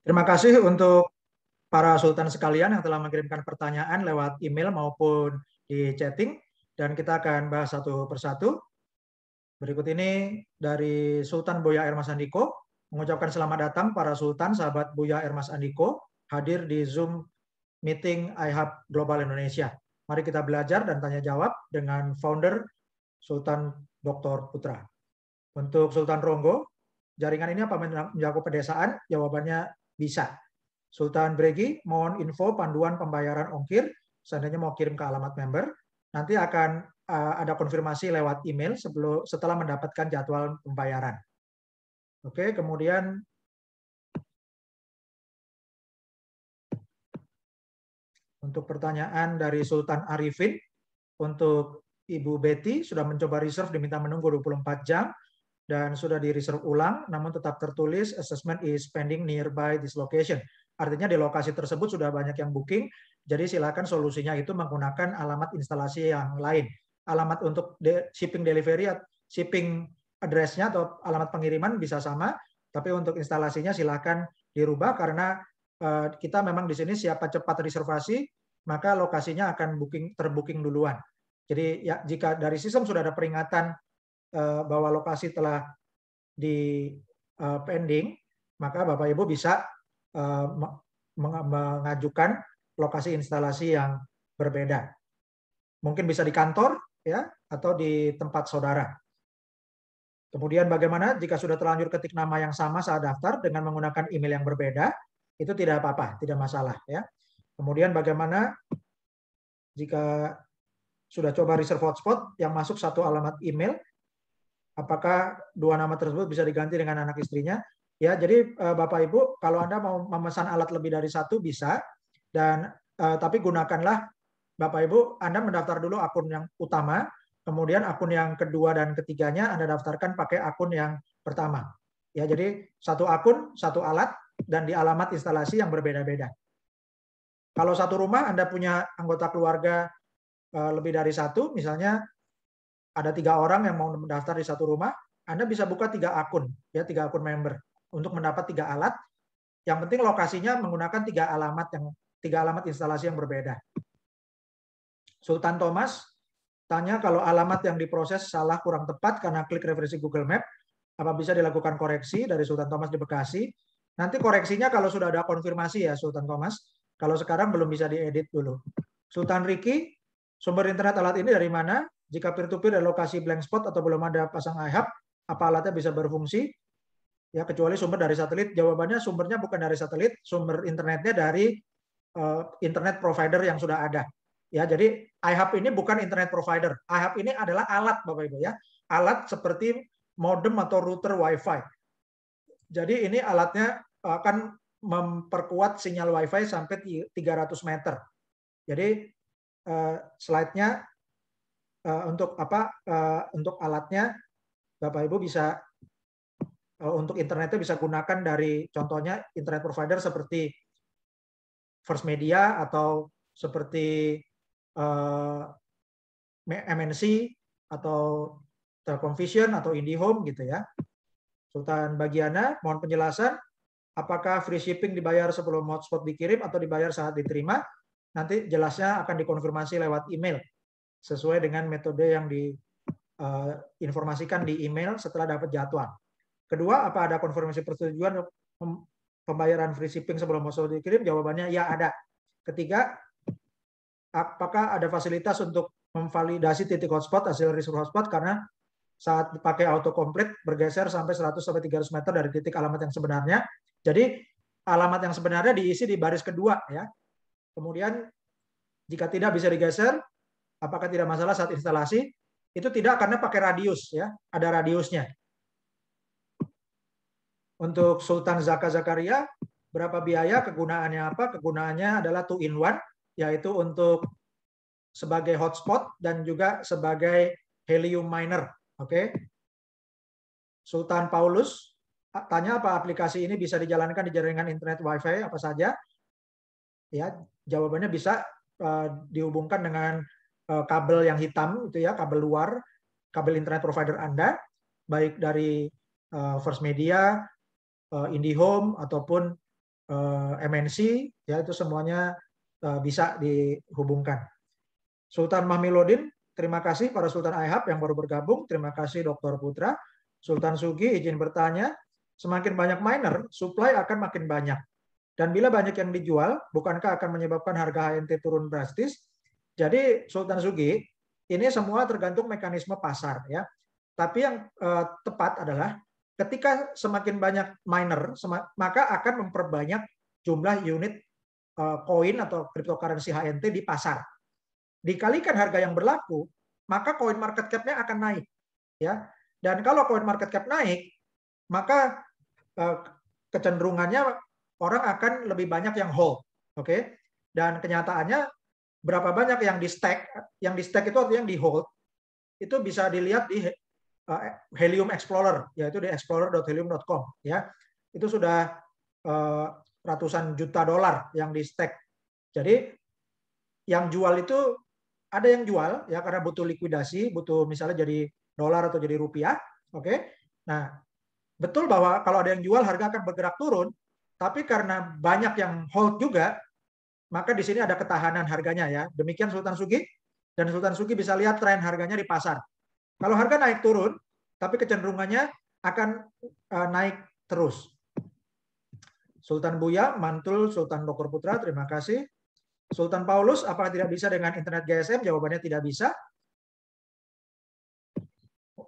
Terima kasih untuk para sultan sekalian yang telah mengirimkan pertanyaan lewat email maupun di chatting, dan kita akan bahas satu persatu. Berikut ini dari Sultan Buya Ermas Andiko, mengucapkan selamat datang para sultan, sahabat Buya Ermas Andiko, hadir di Zoom meeting iHub Global Indonesia. Mari kita belajar dan tanya jawab dengan founder Sultan Dr. Putra. Untuk Sultan Ronggo, jaringan ini apa menjaga pedesaan? Jawabannya bisa. Sultan Bregi, mohon info panduan pembayaran ongkir, seandainya mau kirim ke alamat member. Nanti akan ada konfirmasi lewat email setelah mendapatkan jadwal pembayaran. Oke, kemudian untuk pertanyaan dari Sultan Arifin, untuk Ibu Betty sudah mencoba reserve, diminta menunggu 24 jam dan sudah di reserve ulang, namun tetap tertulis assessment is pending nearby this location. Artinya di lokasi tersebut sudah banyak yang booking, jadi silakan solusinya itu menggunakan alamat instalasi yang lain. Alamat untuk shipping delivery, shipping address-nya atau alamat pengiriman bisa sama, tapi untuk instalasinya silakan dirubah karena kita memang di sini siapa cepat reservasi, maka lokasinya akan terbooking duluan. Jadi ya, jika dari sistem sudah ada peringatan bahwa lokasi telah di pending, maka Bapak Ibu bisa mengajukan lokasi instalasi yang berbeda. Mungkin bisa di kantor ya atau di tempat saudara. Kemudian bagaimana jika sudah terlanjur ketik nama yang sama saat daftar dengan menggunakan email yang berbeda? Itu tidak apa-apa, tidak masalah ya. Kemudian bagaimana jika sudah coba reserve hotspot yang masuk satu alamat email, apakah dua nama tersebut bisa diganti dengan anak istrinya? Ya, jadi Bapak Ibu, kalau Anda mau memesan alat lebih dari satu bisa, dan tapi gunakanlah Bapak Ibu, Anda mendaftar dulu akun yang utama, kemudian akun yang kedua dan ketiganya Anda daftarkan pakai akun yang pertama. Ya, jadi satu akun, satu alat, dan di alamat instalasi yang berbeda-beda. Kalau satu rumah Anda punya anggota keluarga lebih dari satu, misalnya ada 3 orang yang mau mendaftar di satu rumah, Anda bisa buka 3 akun, ya 3 akun member untuk mendapat 3 alat. Yang penting lokasinya menggunakan 3 alamat instalasi yang berbeda. Sultan Thomas tanya kalau alamat yang diproses salah kurang tepat karena klik referensi Google Map, apa bisa dilakukan koreksi? Dari Sultan Thomas di Bekasi. Nanti koreksinya kalau sudah ada konfirmasi ya Sultan Thomas. Kalau sekarang belum bisa diedit dulu. Sultan Riki, sumber internet alat ini dari mana? Jika peer-to-peer dan lokasi blank spot atau belum ada pasang iHub, apa alatnya bisa berfungsi? Ya, kecuali sumber dari satelit. Jawabannya sumbernya bukan dari satelit, sumber internetnya dari internet provider yang sudah ada. Ya, jadi iHub ini bukan internet provider. iHub ini adalah alat, Bapak Ibu ya. Alat seperti modem atau router Wi-Fi. Jadi ini alatnya akan memperkuat sinyal Wi-Fi sampai 300 meter. Jadi slide-nya untuk untuk alatnya Bapak Ibu bisa untuk internetnya bisa gunakan dari contohnya internet provider seperti First Media atau seperti MNC atau Telkom Vision atau IndiHome gitu ya. Sultan Bagiana, mohon penjelasan apakah free shipping dibayar sebelum hotspot dikirim atau dibayar saat diterima? Nanti jelasnya akan dikonfirmasi lewat email sesuai dengan metode yang diinformasikan di email setelah dapat jadwal. Kedua, apa ada konfirmasi persetujuan pembayaran free shipping sebelum hotspot dikirim? Jawabannya ya ada. Ketiga, apakah ada fasilitas untuk memvalidasi titik hotspot hasil reserve hotspot karena saat pakai autocomplete bergeser sampai 100-300 meter dari titik alamat yang sebenarnya. Jadi alamat yang sebenarnya diisi di baris kedua ya. Kemudian jika tidak bisa digeser, apakah tidak masalah saat instalasi? Itu tidak karena pakai radius ya, ada radiusnya. Untuk Sultan Zaka Zakaria, berapa biaya, kegunaannya apa? Kegunaannya adalah 2-in-1, yaitu untuk sebagai hotspot dan juga sebagai helium miner. Oke. Sultan Paulus tanya apa aplikasi ini bisa dijalankan di jaringan internet Wi-Fi apa saja? Ya, jawabannya bisa dihubungkan dengan kabel yang hitam itu ya, kabel luar, kabel internet provider Anda, baik dari First Media, IndiHome ataupun MNC, ya itu semuanya bisa dihubungkan. Sultan Mahmiludin, terima kasih pada Sultan Aihab yang baru bergabung. Terima kasih Dr. Putra. Sultan Sugi izin bertanya, semakin banyak miner, supply akan makin banyak. Dan bila banyak yang dijual, bukankah akan menyebabkan harga HNT turun drastis? Jadi Sultan Sugi, ini semua tergantung mekanisme pasar, ya. Tapi yang tepat adalah ketika semakin banyak miner, maka akan memperbanyak jumlah unit koin atau cryptocurrency HNT di pasar. Dikalikan harga yang berlaku, maka coin market cap-nya akan naik, ya. Dan kalau coin market cap naik, maka kecenderungannya orang akan lebih banyak yang hold, oke? Dan kenyataannya berapa banyak yang di stack? Yang di stack itu artinya yang di hold. Itu bisa dilihat di Helium Explorer, yaitu di explorer.helium.com, ya. Itu sudah ratusan juta dolar yang di stack. Jadi yang jual itu ada yang jual ya karena butuh likuidasi, butuh misalnya jadi dolar atau jadi rupiah, oke? Nah, betul bahwa kalau ada yang jual harga akan bergerak turun, tapi karena banyak yang hold juga, maka di sini ada ketahanan harganya ya. Demikian Sultan Sugi, dan Sultan Sugi bisa lihat tren harganya di pasar. Kalau harga naik turun, tapi kecenderungannya akan naik terus. Sultan Buya, Mantul, Sultan Dr. Putra, terima kasih. Sultan Paulus, apakah tidak bisa dengan internet GSM? Jawabannya tidak bisa.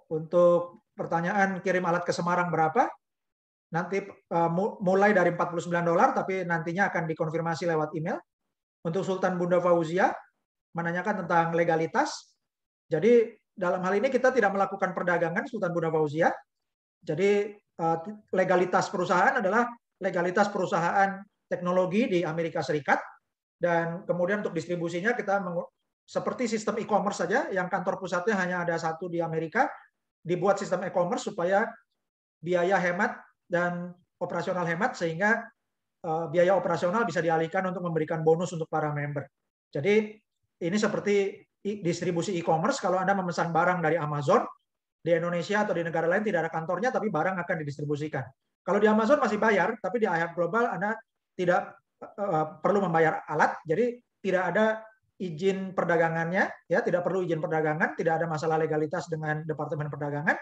Untuk pertanyaan kirim alat ke Semarang berapa? Nanti mulai dari $49, tapi nantinya akan dikonfirmasi lewat email. Untuk Sultan Bunda Fauzia, menanyakan tentang legalitas. Jadi dalam hal ini kita tidak melakukan perdagangan, Sultan Bunda Fauzia. Jadi legalitas perusahaan adalah legalitas perusahaan teknologi di Amerika Serikat. Dan kemudian untuk distribusinya kita seperti sistem e-commerce saja, yang kantor pusatnya hanya ada satu di Amerika, dibuat sistem e-commerce supaya biaya hemat dan operasional hemat, sehingga biaya operasional bisa dialihkan untuk memberikan bonus untuk para member. Jadi ini seperti distribusi e-commerce. Kalau Anda memesan barang dari Amazon di Indonesia atau di negara lain tidak ada kantornya, tapi barang akan didistribusikan. Kalau di Amazon masih bayar, tapi di iHub Global Anda tidak perlu membayar alat, jadi tidak ada izin perdagangannya, ya, tidak perlu izin perdagangan, tidak ada masalah legalitas dengan Departemen Perdagangan,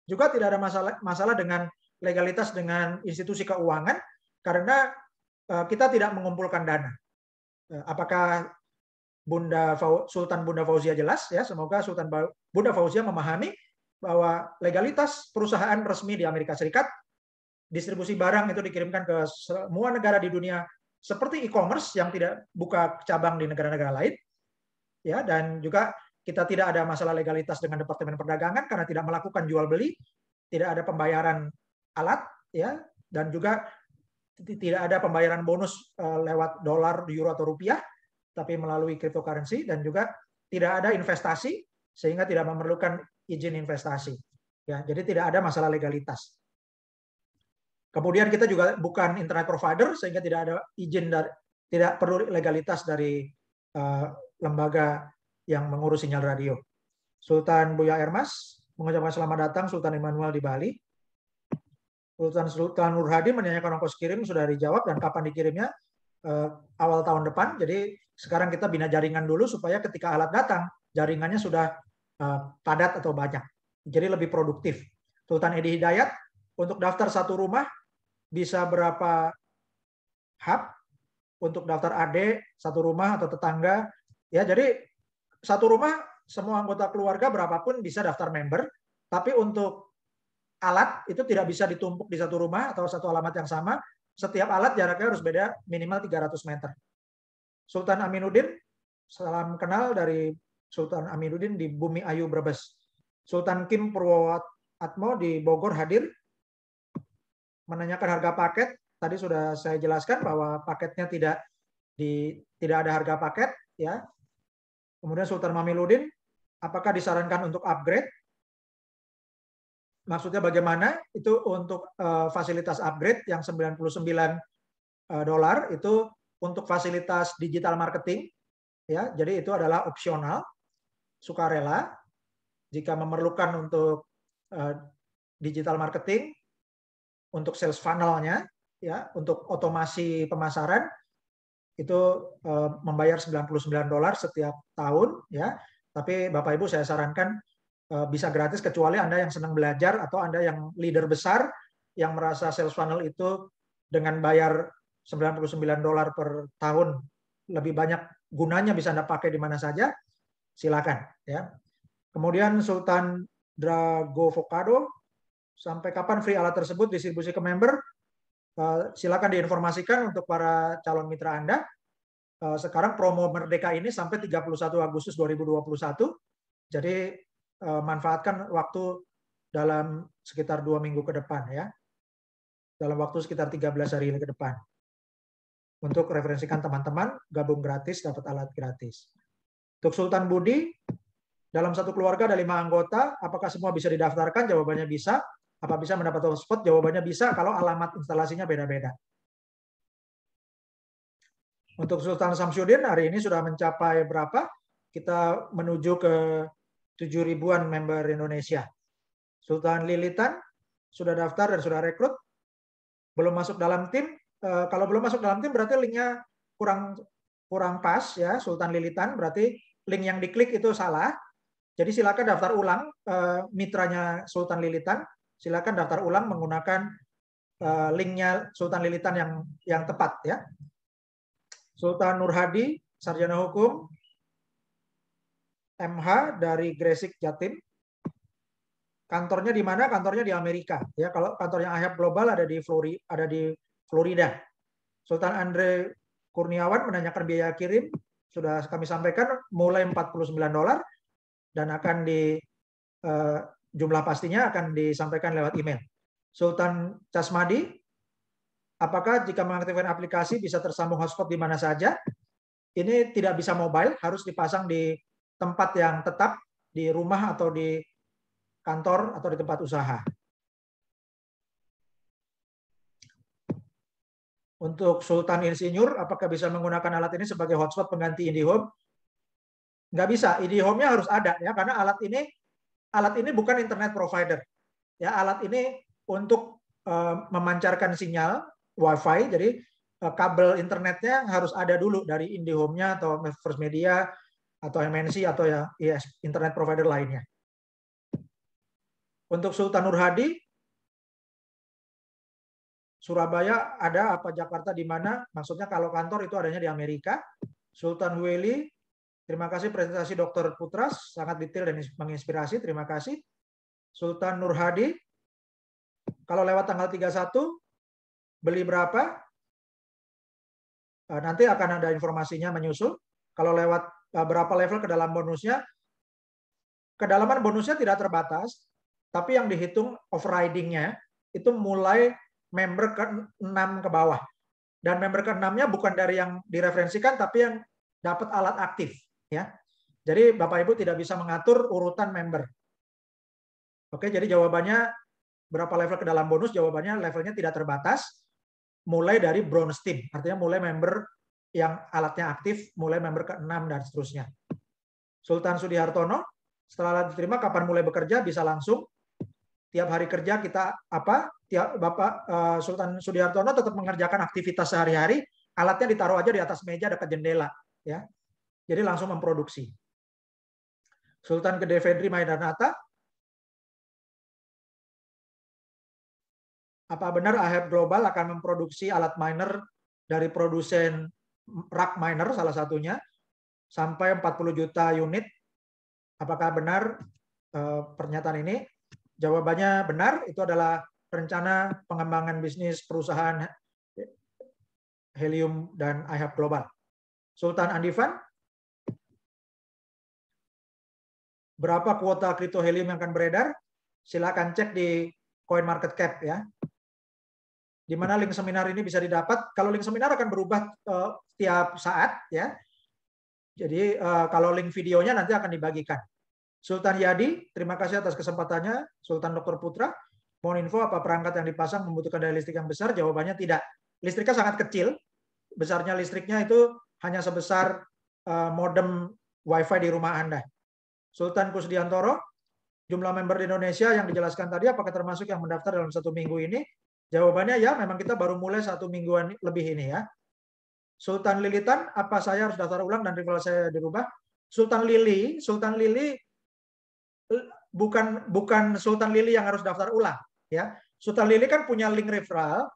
juga tidak ada masalah dengan legalitas dengan institusi keuangan, karena kita tidak mengumpulkan dana. Apakah Sultan Bunda Fauzia jelas? Ya, semoga Sultan Bunda Fauzia memahami bahwa legalitas perusahaan resmi di Amerika Serikat, distribusi barang itu dikirimkan ke semua negara di dunia seperti e-commerce yang tidak buka cabang di negara-negara lain, ya. Dan juga kita tidak ada masalah legalitas dengan Departemen Perdagangan karena tidak melakukan jual beli, tidak ada pembayaran alat, ya, dan juga tidak ada pembayaran bonus lewat dolar, euro atau rupiah, tapi melalui cryptocurrency, dan juga tidak ada investasi sehingga tidak memerlukan izin investasi, ya. Jadi tidak ada masalah legalitas. Kemudian kita juga bukan internet provider, sehingga tidak ada izin dari, tidak perlu legalitas dari lembaga yang mengurus sinyal radio. Sultan Buya Ermas mengucapkan selamat datang Sultan Immanuel di Bali. Sultan Nur Hadi menanyakan ongkos kirim sudah dijawab, dan kapan dikirimnya, awal tahun depan. Jadi sekarang kita bina jaringan dulu supaya ketika alat datang jaringannya sudah padat atau banyak, jadi lebih produktif. Sultan Edi Hidayat, untuk daftar satu rumah bisa berapa hub? Untuk daftar AD satu rumah atau tetangga, ya. Jadi satu rumah semua anggota keluarga berapapun bisa daftar member, tapi untuk alat itu tidak bisa ditumpuk di satu rumah atau satu alamat yang sama. Setiap alat jaraknya harus beda, minimal 300 meter. Sultan Aminuddin, salam kenal dari Sultan Aminuddin di Bumi Ayu Brebes. Sultan Kim Purwoatmo di Bogor hadir, menanyakan harga paket. Tadi sudah saya jelaskan bahwa paketnya tidak ada harga paket, ya. Kemudian Sultan Mamiludin, apakah disarankan untuk upgrade? Maksudnya bagaimana? Itu untuk fasilitas upgrade yang $99 itu untuk fasilitas digital marketing, ya. Jadi itu adalah opsional, sukarela. Jika memerlukan untuk digital marketing, untuk sales funnel-nya, ya untuk otomasi pemasaran itu membayar $99 setiap tahun ya. Tapi Bapak Ibu saya sarankan bisa gratis kecuali Anda yang senang belajar atau Anda yang leader besar yang merasa sales funnel itu dengan bayar $99 per tahun lebih banyak gunanya, bisa Anda pakai di mana saja, silakan ya. Kemudian Sultan Dragovocado, sampai kapan free alat tersebut distribusi ke member? Silakan diinformasikan untuk para calon mitra Anda. Sekarang promo Merdeka ini sampai 31 Agustus 2021. Jadi manfaatkan waktu dalam sekitar 2 minggu ke depan ya. Dalam waktu sekitar 13 hari ke depan. Untuk referensikan teman-teman, gabung gratis, dapat alat gratis. Untuk Sultan Budi, dalam satu keluarga ada 5 anggota, apakah semua bisa didaftarkan? Jawabannya bisa. Apa bisa mendapat hotspot? Jawabannya bisa kalau alamat instalasinya beda-beda. Untuk Sultan Samsudin hari ini sudah mencapai berapa? Kita menuju ke 7.000-an member Indonesia. Sultan Lilitan sudah daftar dan sudah rekrut. Belum masuk dalam tim. Kalau belum masuk dalam tim berarti linknya kurang pas ya. Sultan Lilitan berarti link yang diklik itu salah. Jadi silakan daftar ulang mitranya Sultan Lilitan. Silakan daftar ulang menggunakan linknya Sultan Lilitan yang tepat ya. Sultan Nurhadi, sarjana hukum, MH dari Gresik, Jatim. Kantornya di mana? Kantornya di Amerika. Ya, kalau kantornya IHAB Global ada di Florida. Sultan Andre Kurniawan menanyakan biaya kirim, sudah kami sampaikan mulai $49 dan akan jumlah pastinya akan disampaikan lewat email. Sultan Casmadi, apakah jika mengaktifkan aplikasi bisa tersambung hotspot di mana saja? Ini tidak bisa mobile, harus dipasang di tempat yang tetap, di rumah atau di kantor atau di tempat usaha. Untuk Sultan Insinyur, apakah bisa menggunakan alat ini sebagai hotspot pengganti IndiHome? Nggak bisa, IndiHome-nya harus ada ya, karena alat ini bukan internet provider. Ya, alat ini untuk memancarkan sinyal WiFi, jadi kabel internetnya harus ada dulu dari IndiHome-nya atau First Media atau MNC atau ya internet provider lainnya. Untuk Sultan Nurhadi, Surabaya ada apa, Jakarta di mana? Maksudnya kalau kantor itu adanya di Amerika. Sultan Hueli, terima kasih presentasi Dr. Putras, sangat detail dan menginspirasi, terima kasih. Sultan Nurhadi, kalau lewat tanggal 31, beli berapa? Nanti akan ada informasinya menyusul. Kalau lewat berapa level ke dalam bonusnya, kedalaman bonusnya tidak terbatas, tapi yang dihitung overriding-nya itu mulai member ke-6 ke bawah. Dan member ke-6-nya bukan dari yang direferensikan, tapi yang dapat alat aktif. Ya. Jadi Bapak Ibu tidak bisa mengatur urutan member. Oke, jadi jawabannya berapa level ke dalam bonus, jawabannya levelnya tidak terbatas, mulai dari bronze team, artinya mulai member yang alatnya aktif, mulai member ke-6 dan seterusnya. Sultan Sudihartono, setelah diterima kapan mulai bekerja, bisa langsung. Tiap hari kerja kita Bapak Sultan Sudihartono tetap mengerjakan aktivitas sehari-hari, alatnya ditaruh aja di atas meja dekat jendela, ya. Jadi langsung memproduksi. Sultan Gede Fedri Maidanata, apa benar IHAB Global akan memproduksi alat miner dari produsen rak miner salah satunya sampai 40 juta unit? Apakah benar pernyataan ini? Jawabannya benar, itu adalah rencana pengembangan bisnis perusahaan Helium dan IHAB Global. Sultan Andifan, berapa kuota kripto Helium yang akan beredar? Silakan cek di CoinMarketCap ya. Di mana link seminar ini bisa didapat. Kalau link seminar akan berubah setiap saat ya. Jadi kalau link videonya nanti akan dibagikan. Sultan Yadi, terima kasih atas kesempatannya. Sultan Dr. Putra, mohon info apa perangkat yang dipasang membutuhkan daya listrik yang besar? Jawabannya tidak. Listriknya sangat kecil. Besarnya listriknya itu hanya sebesar modem WiFi di rumah Anda. Sultan Kusdiantoro, jumlah member di Indonesia yang dijelaskan tadi, apakah termasuk yang mendaftar dalam 1 minggu ini? Jawabannya ya, memang kita baru mulai 1 mingguan lebih ini ya. Sultan Lilitan, apa saya harus daftar ulang dan rival saya dirubah? Sultan Lili bukan Sultan Lili yang harus daftar ulang ya. Sultan Lili kan punya link referral,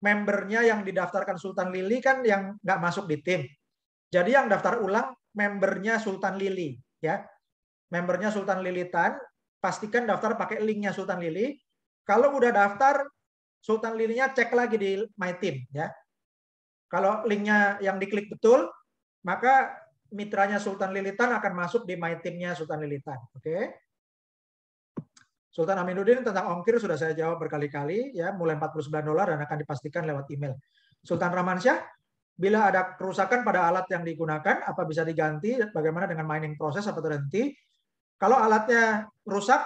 membernya yang didaftarkan Sultan Lili kan yang nggak masuk di tim. Jadi yang daftar ulang membernya Sultan Lili ya. Membernya Sultan Lilitan, pastikan daftar pakai linknya Sultan Lili. Kalau udah daftar, Sultan Lilinya cek lagi di My Team ya. Kalau linknya yang diklik betul, maka mitranya Sultan Lilitan akan masuk di My Team-nya Sultan Lilitan. Oke. Sultan Aminuddin tentang ongkir sudah saya jawab berkali-kali ya, mulai $49 dan akan dipastikan lewat email. Sultan Ramansyah, bila ada kerusakan pada alat yang digunakan, apa bisa diganti? Bagaimana dengan mining proses apa terhenti? Kalau alatnya rusak,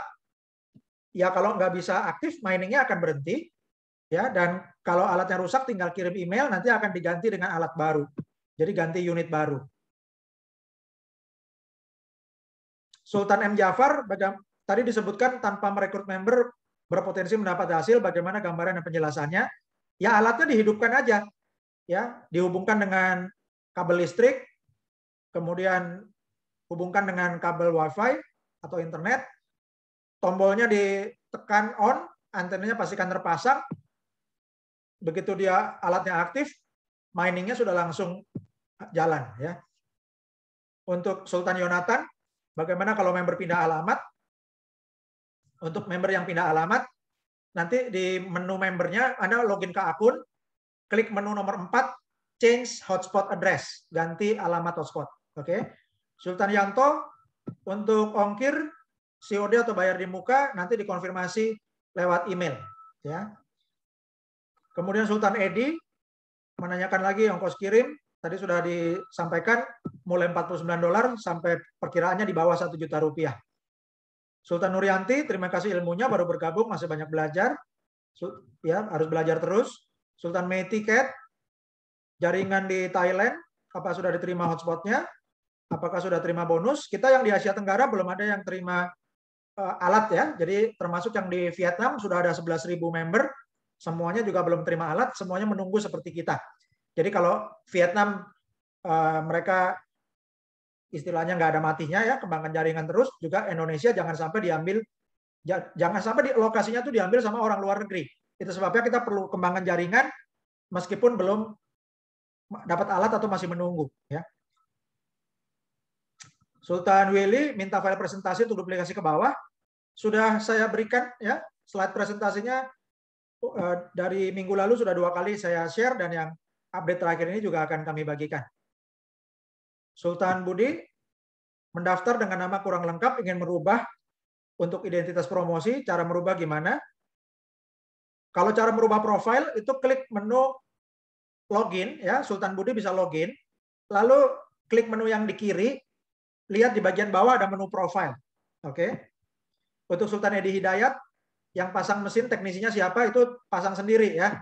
ya kalau nggak bisa aktif, miningnya akan berhenti. Ya, dan kalau alatnya rusak, tinggal kirim email, nanti akan diganti dengan alat baru. Jadi ganti unit baru. Sultan M. Jafar, tadi disebutkan tanpa merekrut member berpotensi mendapat hasil, bagaimana gambaran dan penjelasannya? Ya alatnya dihidupkan aja, ya dihubungkan dengan kabel listrik, kemudian hubungkan dengan kabel WiFi atau internet, tombolnya ditekan on, antenanya pastikan terpasang. Begitu dia alatnya aktif, miningnya sudah langsung jalan ya. Untuk Sultan Yonatan, bagaimana kalau member pindah alamat? Untuk member yang pindah alamat, nanti di menu membernya Anda login ke akun, klik menu nomor 4, change hotspot address, ganti alamat hotspot. Oke. Sultan Yanto, untuk ongkir COD atau bayar di muka nanti dikonfirmasi lewat email ya. Kemudian Sultan Edi menanyakan lagi ongkos kirim, tadi sudah disampaikan mulai $49 sampai perkiraannya di bawah 1 juta rupiah. Sultan Nuryanti, terima kasih ilmunya, baru bergabung, masih banyak belajar. Ya, harus belajar terus. Sultan Meti Cat, jaringan di Thailand, apa sudah diterima hotspotnya? Apakah sudah terima bonus? Kita yang di Asia Tenggara belum ada yang terima alat ya. Jadi termasuk yang di Vietnam sudah ada 11.000 member, semuanya juga belum terima alat, semuanya menunggu seperti kita. Jadi kalau Vietnam mereka istilahnya nggak ada matinya ya, kembangkan jaringan terus, juga Indonesia jangan sampai lokasinya tuh diambil sama orang luar negeri. Itu sebabnya kita perlu kembangkan jaringan meskipun belum dapat alat atau masih menunggu ya. Sultan Willy minta file presentasi untuk duplikasi ke bawah. Sudah saya berikan ya, slide presentasinya dari minggu lalu sudah 2 kali saya share dan yang update terakhir ini juga akan kami bagikan. Sultan Budi mendaftar dengan nama kurang lengkap, ingin merubah untuk identitas promosi, cara merubah gimana? Kalau cara merubah profil itu klik menu login ya, Sultan Budi bisa login, lalu klik menu yang di kiri, lihat di bagian bawah ada menu profile. Oke. Untuk Sultan Edi Hidayat, yang pasang mesin teknisinya siapa itu pasang sendiri ya.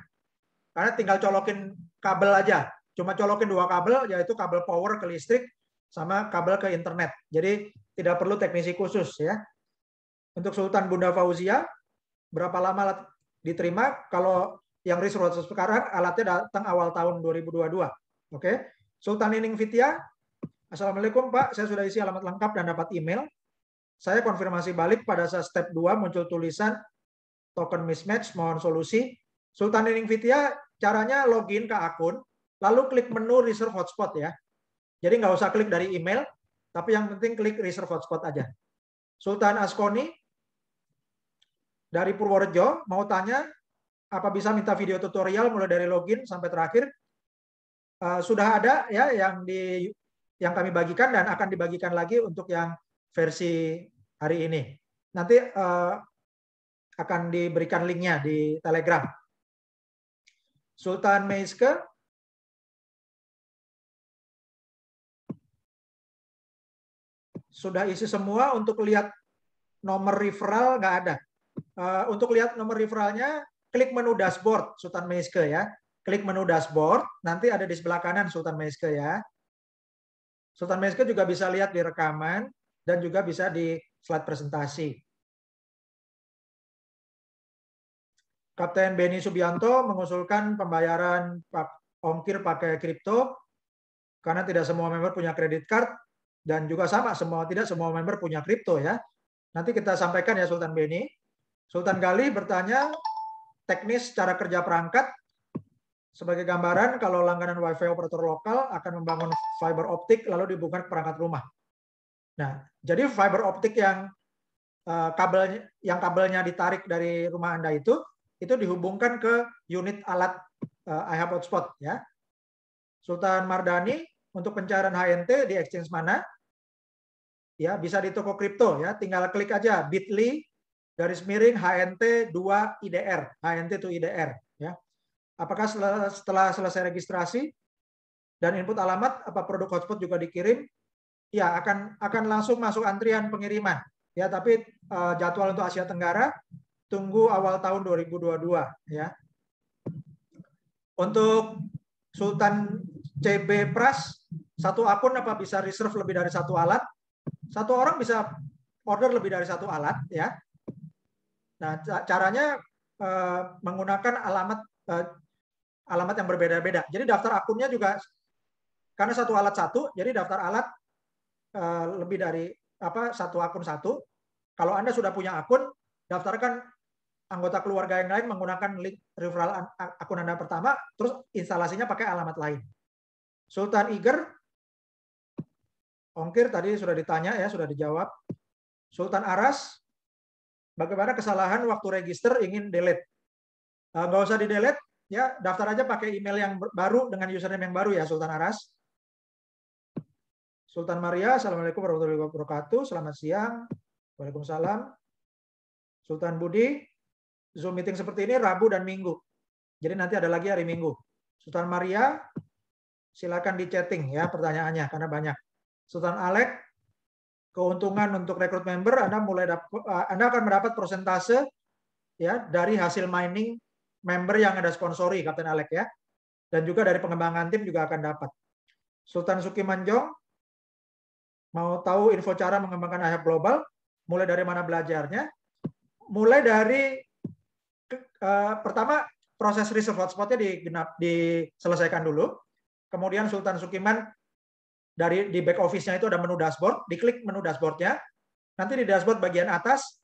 Karena tinggal colokin kabel aja. Cuma colokin 2 kabel, yaitu kabel power ke listrik sama kabel ke internet. Jadi tidak perlu teknisi khusus ya. Untuk Sultan Bunda Fauzia, berapa lama alat diterima? Kalau yang resource sekarang alatnya datang awal tahun 2022. Oke. Sultan Nining Fitya, Assalamualaikum Pak, saya sudah isi alamat lengkap dan dapat email. Saya konfirmasi balik pada saat step 2 muncul tulisan token mismatch, mohon solusi. Sultan Nining Fitya, caranya login ke akun, lalu klik menu reserve hotspot ya. Jadi nggak usah klik dari email, tapi yang penting klik reserve hotspot aja. Sultan Askoni, dari Purworejo, mau tanya, apa bisa minta video tutorial mulai dari login sampai terakhir? Sudah ada ya yang kami bagikan dan akan dibagikan lagi untuk yang versi hari ini. Nanti akan diberikan linknya di Telegram. Sultan Meiske, sudah isi semua. Untuk lihat nomor referral nggak ada. Untuk lihat nomor referralnya, klik menu dashboard Sultan Meiske ya. Klik menu dashboard, nanti ada di sebelah kanan Sultan Meiske ya. Sultan Meiske juga bisa lihat di rekaman dan juga bisa di slide presentasi. Kapten Beni Subianto mengusulkan pembayaran ongkir pakai kripto karena tidak semua member punya kredit card dan juga sama tidak semua member punya kripto ya. Nanti kita sampaikan ya Sultan Beni. Sultan Gali bertanya teknis cara kerja perangkat. Sebagai gambaran, kalau langganan WiFi operator lokal akan membangun fiber optik lalu dihubungkan ke perangkat rumah. Nah, jadi fiber optik yang kabelnya ditarik dari rumah Anda itu dihubungkan ke unit alat iHub hotspot ya. Sultan Mardani untuk pencairan HNT di exchange mana? Ya, bisa di toko kripto ya, tinggal klik aja bit.ly/HNT 2 IDR, HNT to IDR ya. Apakah setelah selesai registrasi dan input alamat, apa produk hotspot juga dikirim? Ya, akan langsung masuk antrian pengiriman. Ya, tapi jadwal untuk Asia Tenggara tunggu awal tahun 2022 ya. Untuk Sultan CB Pras, satu akun apa bisa reserve lebih dari satu alat? Satu orang bisa order lebih dari satu alat ya. Nah, caranya menggunakan alamat yang berbeda-beda. Jadi daftar akunnya juga karena satu alat satu, jadi daftar alat lebih dari satu akun satu. Kalau Anda sudah punya akun, daftarkan anggota keluarga yang lain menggunakan link referral akun Anda pertama, terus instalasinya pakai alamat lain. Sultan Iger, ongkir tadi sudah ditanya ya, sudah dijawab. Sultan Aras, bagaimana kesalahan waktu register ingin delete? Nggak usah di-delete, ya daftar aja pakai email yang baru dengan username yang baru ya Sultan Aras. Sultan Maria, Assalamualaikum warahmatullahi wabarakatuh. Selamat siang. Waalaikumsalam. Sultan Budi, Zoom meeting seperti ini Rabu dan Minggu. Jadi nanti ada lagi hari Minggu. Sultan Maria, silakan di chatting ya pertanyaannya karena banyak. Sultan Alek, keuntungan untuk rekrut member Anda akan mendapat persentase ya dari hasil mining member yang ada sponsori Kapten Alek ya. Dan juga dari pengembangan tim juga akan dapat. Sultan Suki Manjong, mau tahu info cara mengembangkan iHub Global? Mulai dari mana belajarnya? Mulai dari pertama proses reserve hotspotnya diselesaikan dulu. Kemudian Sultan Sukiman di back office-nya itu ada menu dashboard, diklik menu dashboard-nya. Nanti di dashboard bagian atas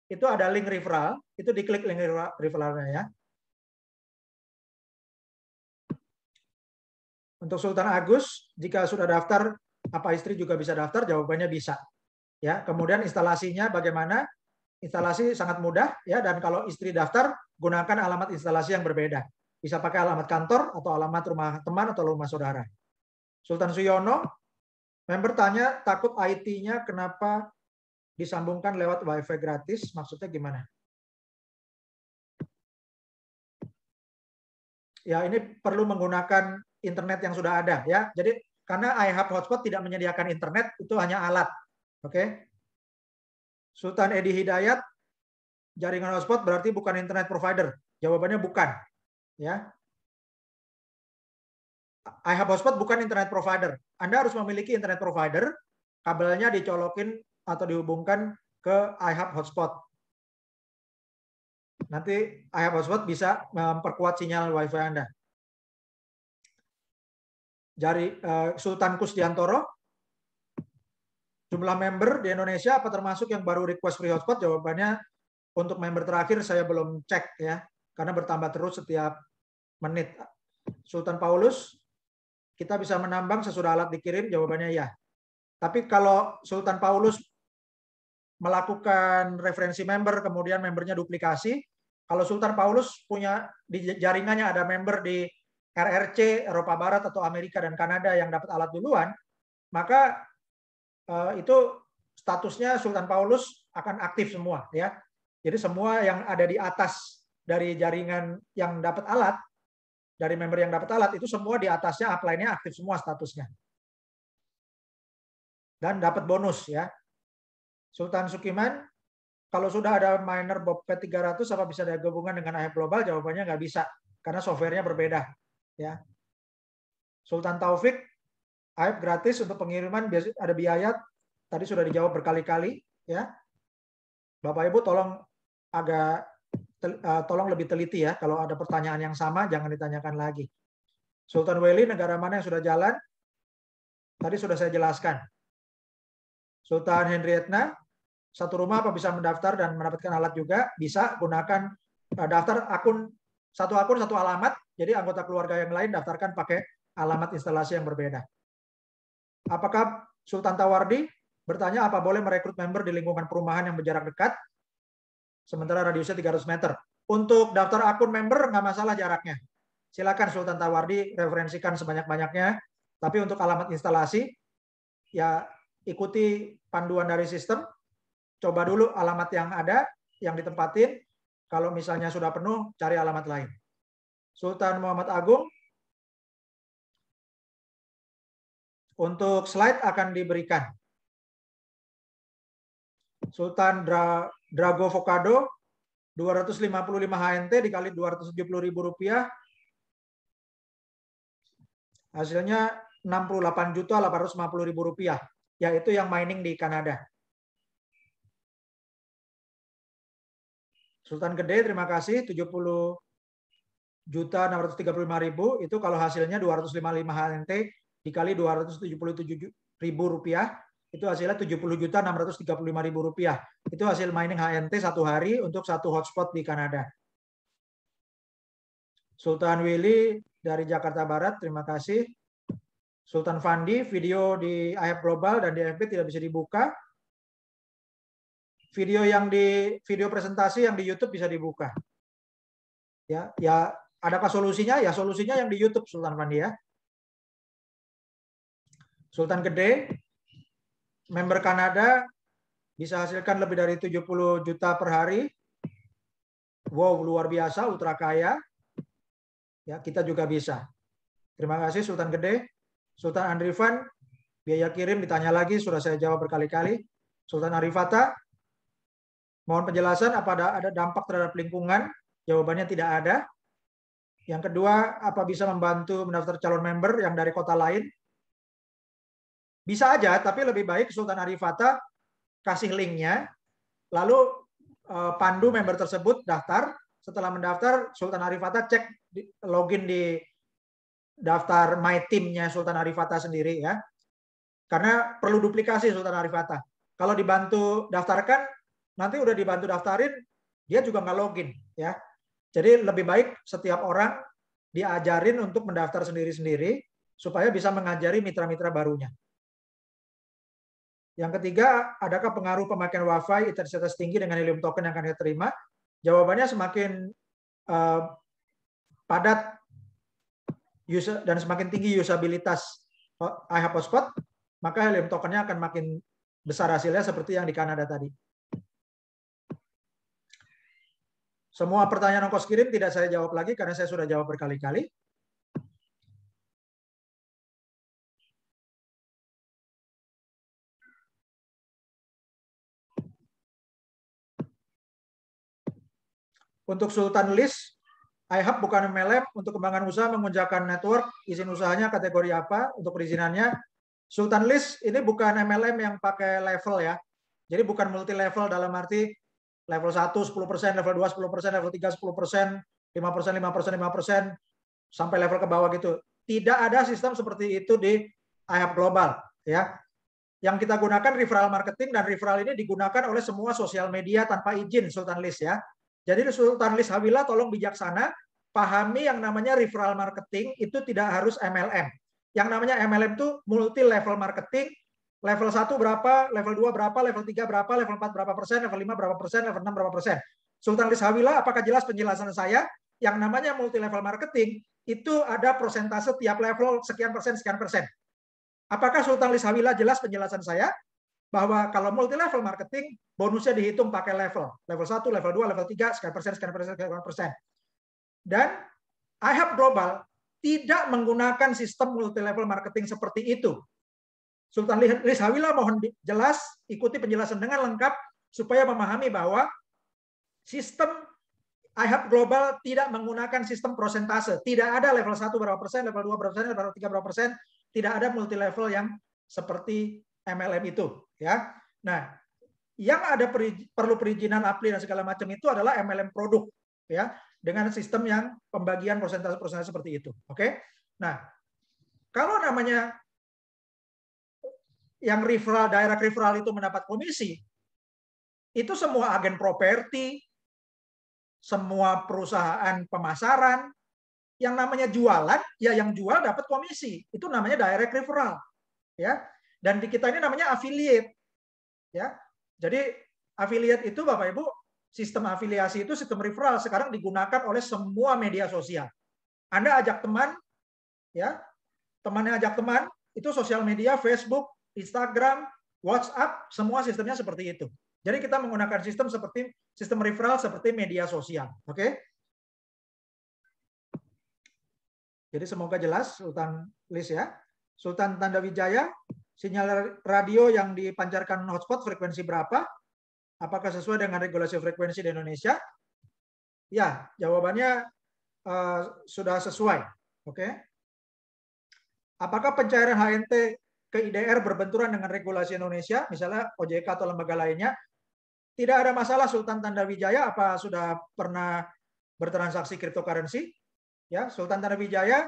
itu ada link referral, itu diklik link referral-nya ya. Untuk Sultan Agus, jika sudah daftar, apa istri juga bisa daftar? Jawabannya bisa. Ya, kemudian instalasinya bagaimana? Instalasi sangat mudah ya, dan kalau istri daftar gunakan alamat instalasi yang berbeda. Bisa pakai alamat kantor atau alamat rumah teman atau rumah saudara. Sultan Suyono, member tanya takut IT-nya kenapa disambungkan lewat WiFi gratis, maksudnya gimana? Ya, ini perlu menggunakan internet yang sudah ada ya. Jadi karena iHub hotspot tidak menyediakan internet, itu hanya alat. Oke. Sultan Edi Hidayat, jaringan hotspot berarti bukan internet provider. Jawabannya bukan. Ya. iHub hotspot bukan internet provider. Anda harus memiliki internet provider, kabelnya dicolokin atau dihubungkan ke iHub hotspot. Nanti iHub hotspot bisa memperkuat sinyal WiFi Anda. Sultan Kusdiantoro, jumlah member di Indonesia apa termasuk yang baru request free hotspot? Jawabannya untuk member terakhir saya belum cek ya, karena bertambah terus setiap menit. Sultan Paulus, kita bisa menambang sesudah alat dikirim? Jawabannya ya. Tapi kalau Sultan Paulus melakukan referensi member, kemudian membernya duplikasi, kalau Sultan Paulus punya di jaringannya ada member di RRC, Eropa Barat atau Amerika dan Kanada yang dapat alat duluan, maka itu statusnya Sultan Paulus akan aktif semua ya. Jadi semua yang ada di atas dari jaringan yang dapat alat, dari member yang dapat alat itu semua di atasnya upline-nya aktif semua statusnya. Dan dapat bonus ya. Sultan Sukiman, kalau sudah ada miner Bob P300 apa bisa digabungkan dengan iHub Global? Jawabannya nggak bisa karena softwarenya berbeda ya. Sultan Taufik, iHub gratis untuk pengiriman ada biaya, tadi sudah dijawab berkali-kali ya. Bapak Ibu tolong agak tolong lebih teliti ya. Kalau ada pertanyaan yang sama, jangan ditanyakan lagi. Sultan Weli, negara mana yang sudah jalan? Tadi sudah saya jelaskan. Sultan Henrietna, satu rumah apa bisa mendaftar dan mendapatkan alat juga? Bisa, gunakan daftar akun, satu alamat, jadi anggota keluarga yang lain daftarkan pakai alamat instalasi yang berbeda. Apakah Sultan Tawardi bertanya apa boleh merekrut member di lingkungan perumahan yang berjarak dekat, sementara radiusnya 300 meter? Untuk daftar akun member nggak masalah jaraknya. Silakan Sultan Tawardi referensikan sebanyak-banyaknya. Tapi untuk alamat instalasi, ya ikuti panduan dari sistem. Coba dulu alamat yang ada, yang ditempatin. Kalau misalnya sudah penuh, cari alamat lain. Sultan Muhammad Agung, untuk slide akan diberikan. Sultan Drago Fokado, 255 HNT dikali 270.000 rupiah. Hasilnya 68.850.000 rupiah, yaitu yang mining di Kanada. Sultan Gede, terima kasih, 70.635.000, itu kalau hasilnya 255 HNT dikali 277.000 rupiah, itu hasilnya 70.635.000 rupiah. Itu hasil mining HNT satu hari untuk satu hotspot di Kanada. Sultan Willy dari Jakarta Barat, terima kasih. Sultan Fandi, video di IHAP Global dan di FB tidak bisa dibuka. Video presentasi yang di YouTube bisa dibuka. Ya, adakah solusinya? Ya, solusinya yang di YouTube, Sultan Fandi ya. Sultan Gede, member Kanada bisa hasilkan lebih dari 70 juta per hari. Wow, luar biasa, ultra kaya. Ya, kita juga bisa. Terima kasih Sultan Gede. Sultan Andrifan, biaya kirim ditanya lagi, sudah saya jawab berkali-kali. Sultan Arifata, mohon penjelasan apa ada dampak terhadap lingkungan? Jawabannya tidak ada. Yang kedua, apa bisa membantu mendaftar calon member yang dari kota lain? Bisa aja, tapi lebih baik Sultan Arifata kasih linknya, lalu pandu member tersebut daftar. Setelah mendaftar, Sultan Arifata cek login di daftar My Team-nya Sultan Arifata sendiri ya. Karena perlu duplikasi Sultan Arifata. Kalau dibantu daftarkan, nanti udah dibantu daftarin, dia juga nggak login ya. Jadi lebih baik setiap orang diajarin untuk mendaftar sendiri-sendiri supaya bisa mengajari mitra-mitra barunya. Yang ketiga, adakah pengaruh pemakaian WiFi intensitas tinggi dengan helium token yang akan kita terima? Jawabannya semakin padat dan semakin tinggi usabilitas IHAP hotspot, maka helium tokennya akan makin besar hasilnya seperti yang di Kanada tadi. Semua pertanyaan ongkos kirim tidak saya jawab lagi karena saya sudah jawab berkali-kali. Untuk Sultan List, IHAP bukan MLM, untuk kembangan usaha mengunjakan network, izin usahanya kategori apa, untuk perizinannya. Sultan List ini bukan MLM yang pakai level ya. Jadi bukan multi level dalam arti level 1 10%, level 2 10%, level 3 10%, 5%, 5%, 5%, sampai level ke bawah gitu. Tidak ada sistem seperti itu di IHAP Global ya. Yang kita gunakan referral marketing, dan referral ini digunakan oleh semua sosial media tanpa izin Sultan List ya. Jadi Sultan List Hawila tolong bijaksana, pahami yang namanya referral marketing itu tidak harus MLM. Yang namanya MLM itu multi level marketing, level 1 berapa, level 2 berapa, level 3 berapa, level 4 berapa persen, level 5 berapa persen, level 6 berapa persen. Sultan List Hawila, apakah jelas penjelasan saya? Yang namanya multi level marketing itu ada persentase tiap level sekian persen, sekian persen. Apakah Sultan List Hawila jelas penjelasan saya? Bahwa kalau multi level marketing, bonusnya dihitung pakai level. Level 1, level 2, level 3, sekian persen, sekian persen, sekian persen. Dan IHAP Global tidak menggunakan sistem multi level marketing seperti itu. Sultan List Hawila mohon jelas, ikuti penjelasan dengan lengkap, supaya memahami bahwa sistem IHAP Global tidak menggunakan sistem prosentase. Tidak ada level 1 berapa persen, level 2 berapa persen, level 3 berapa persen. Tidak ada multi level yang seperti MLM itu ya. Nah, yang ada perlu perizinan APLI dan segala macam itu adalah MLM produk, ya, dengan sistem yang pembagian persentase seperti itu. Oke. Nah, kalau namanya yang referral, direct referral itu mendapat komisi, itu semua agen properti, semua perusahaan pemasaran, yang namanya jualan, ya yang jual dapat komisi. Itu namanya direct referral, ya. Dan di kita ini namanya affiliate, ya. Jadi affiliate itu Bapak Ibu, sistem afiliasi itu sistem referral sekarang digunakan oleh semua media sosial. Anda ajak teman, ya, temannya ajak teman, itu sosial media, Facebook, Instagram, WhatsApp, semua sistemnya seperti itu. Jadi kita menggunakan sistem seperti sistem referral seperti media sosial. Oke? Jadi semoga jelas Sultan Lis ya. Sultan Tanda Wijaya, sinyal radio yang dipancarkan hotspot frekuensi berapa? Apakah sesuai dengan regulasi frekuensi di Indonesia? Ya, jawabannya sudah sesuai. Oke. Apakah pencairan HNT ke IDR berbenturan dengan regulasi Indonesia, misalnya OJK atau lembaga lainnya? Tidak ada masalah Sultan Tanda Wijaya. Apa sudah pernah bertransaksi cryptocurrency? Ya, Sultan Tanda Wijaya,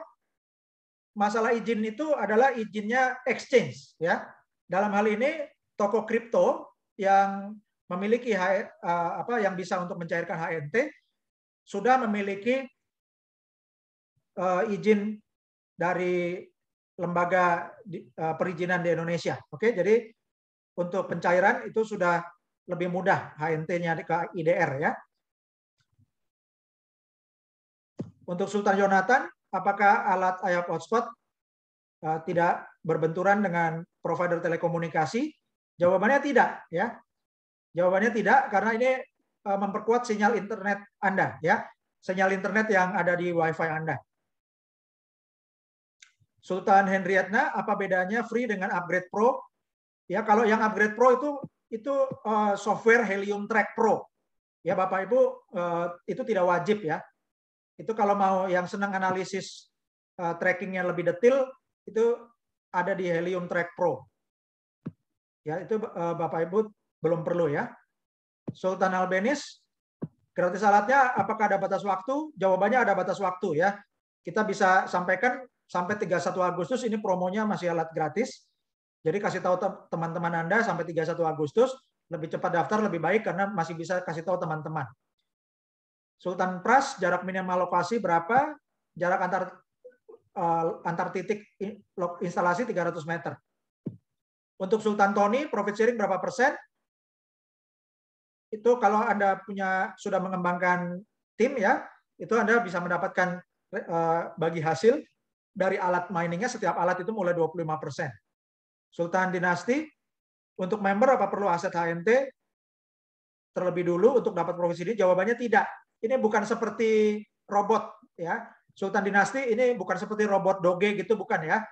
masalah izin itu adalah izinnya exchange, ya. Dalam hal ini toko kripto yang memiliki yang bisa untuk mencairkan HNT sudah memiliki izin dari lembaga perizinan di Indonesia. Oke, jadi untuk pencairan itu sudah lebih mudah HNT-nya ke IDR ya. Untuk Sultan Yonatan, apakah alat IAP hotspot tidak berbenturan dengan provider telekomunikasi? Jawabannya tidak ya. Jawabannya tidak karena ini memperkuat sinyal internet Anda ya. Sinyal internet yang ada di WiFi Anda. Sultan Henrietna, apa bedanya free dengan upgrade pro? Ya, kalau yang upgrade pro itu software Helium Track Pro. Ya, Bapak Ibu, itu tidak wajib ya. Itu kalau mau yang senang analisis trackingnya lebih detail, itu ada di Helium Track Pro. Ya, itu Bapak Ibu belum perlu ya. Sultan Albanese, gratis alatnya apakah ada batas waktu? Jawabannya ada batas waktu ya. Kita bisa sampaikan sampai 31 Agustus ini promonya masih alat gratis. Jadi kasih tahu teman-teman Anda sampai 31 Agustus, lebih cepat daftar lebih baik karena masih bisa kasih tahu teman-teman. Sultan Pras, jarak minimal lokasi berapa? Jarak antar titik instalasi 300 meter. Untuk Sultan Tony, profit sharing berapa persen? Itu kalau Anda sudah mengembangkan tim ya, itu Anda bisa mendapatkan bagi hasil dari alat miningnya, setiap alat itu mulai 25%. Sultan Dinasti, untuk member apa perlu aset HNT terlebih dulu untuk dapat profit sharing? Jawabannya tidak. Ini bukan seperti robot ya. Sultan Dinasti ini bukan seperti robot doge gitu, bukan ya.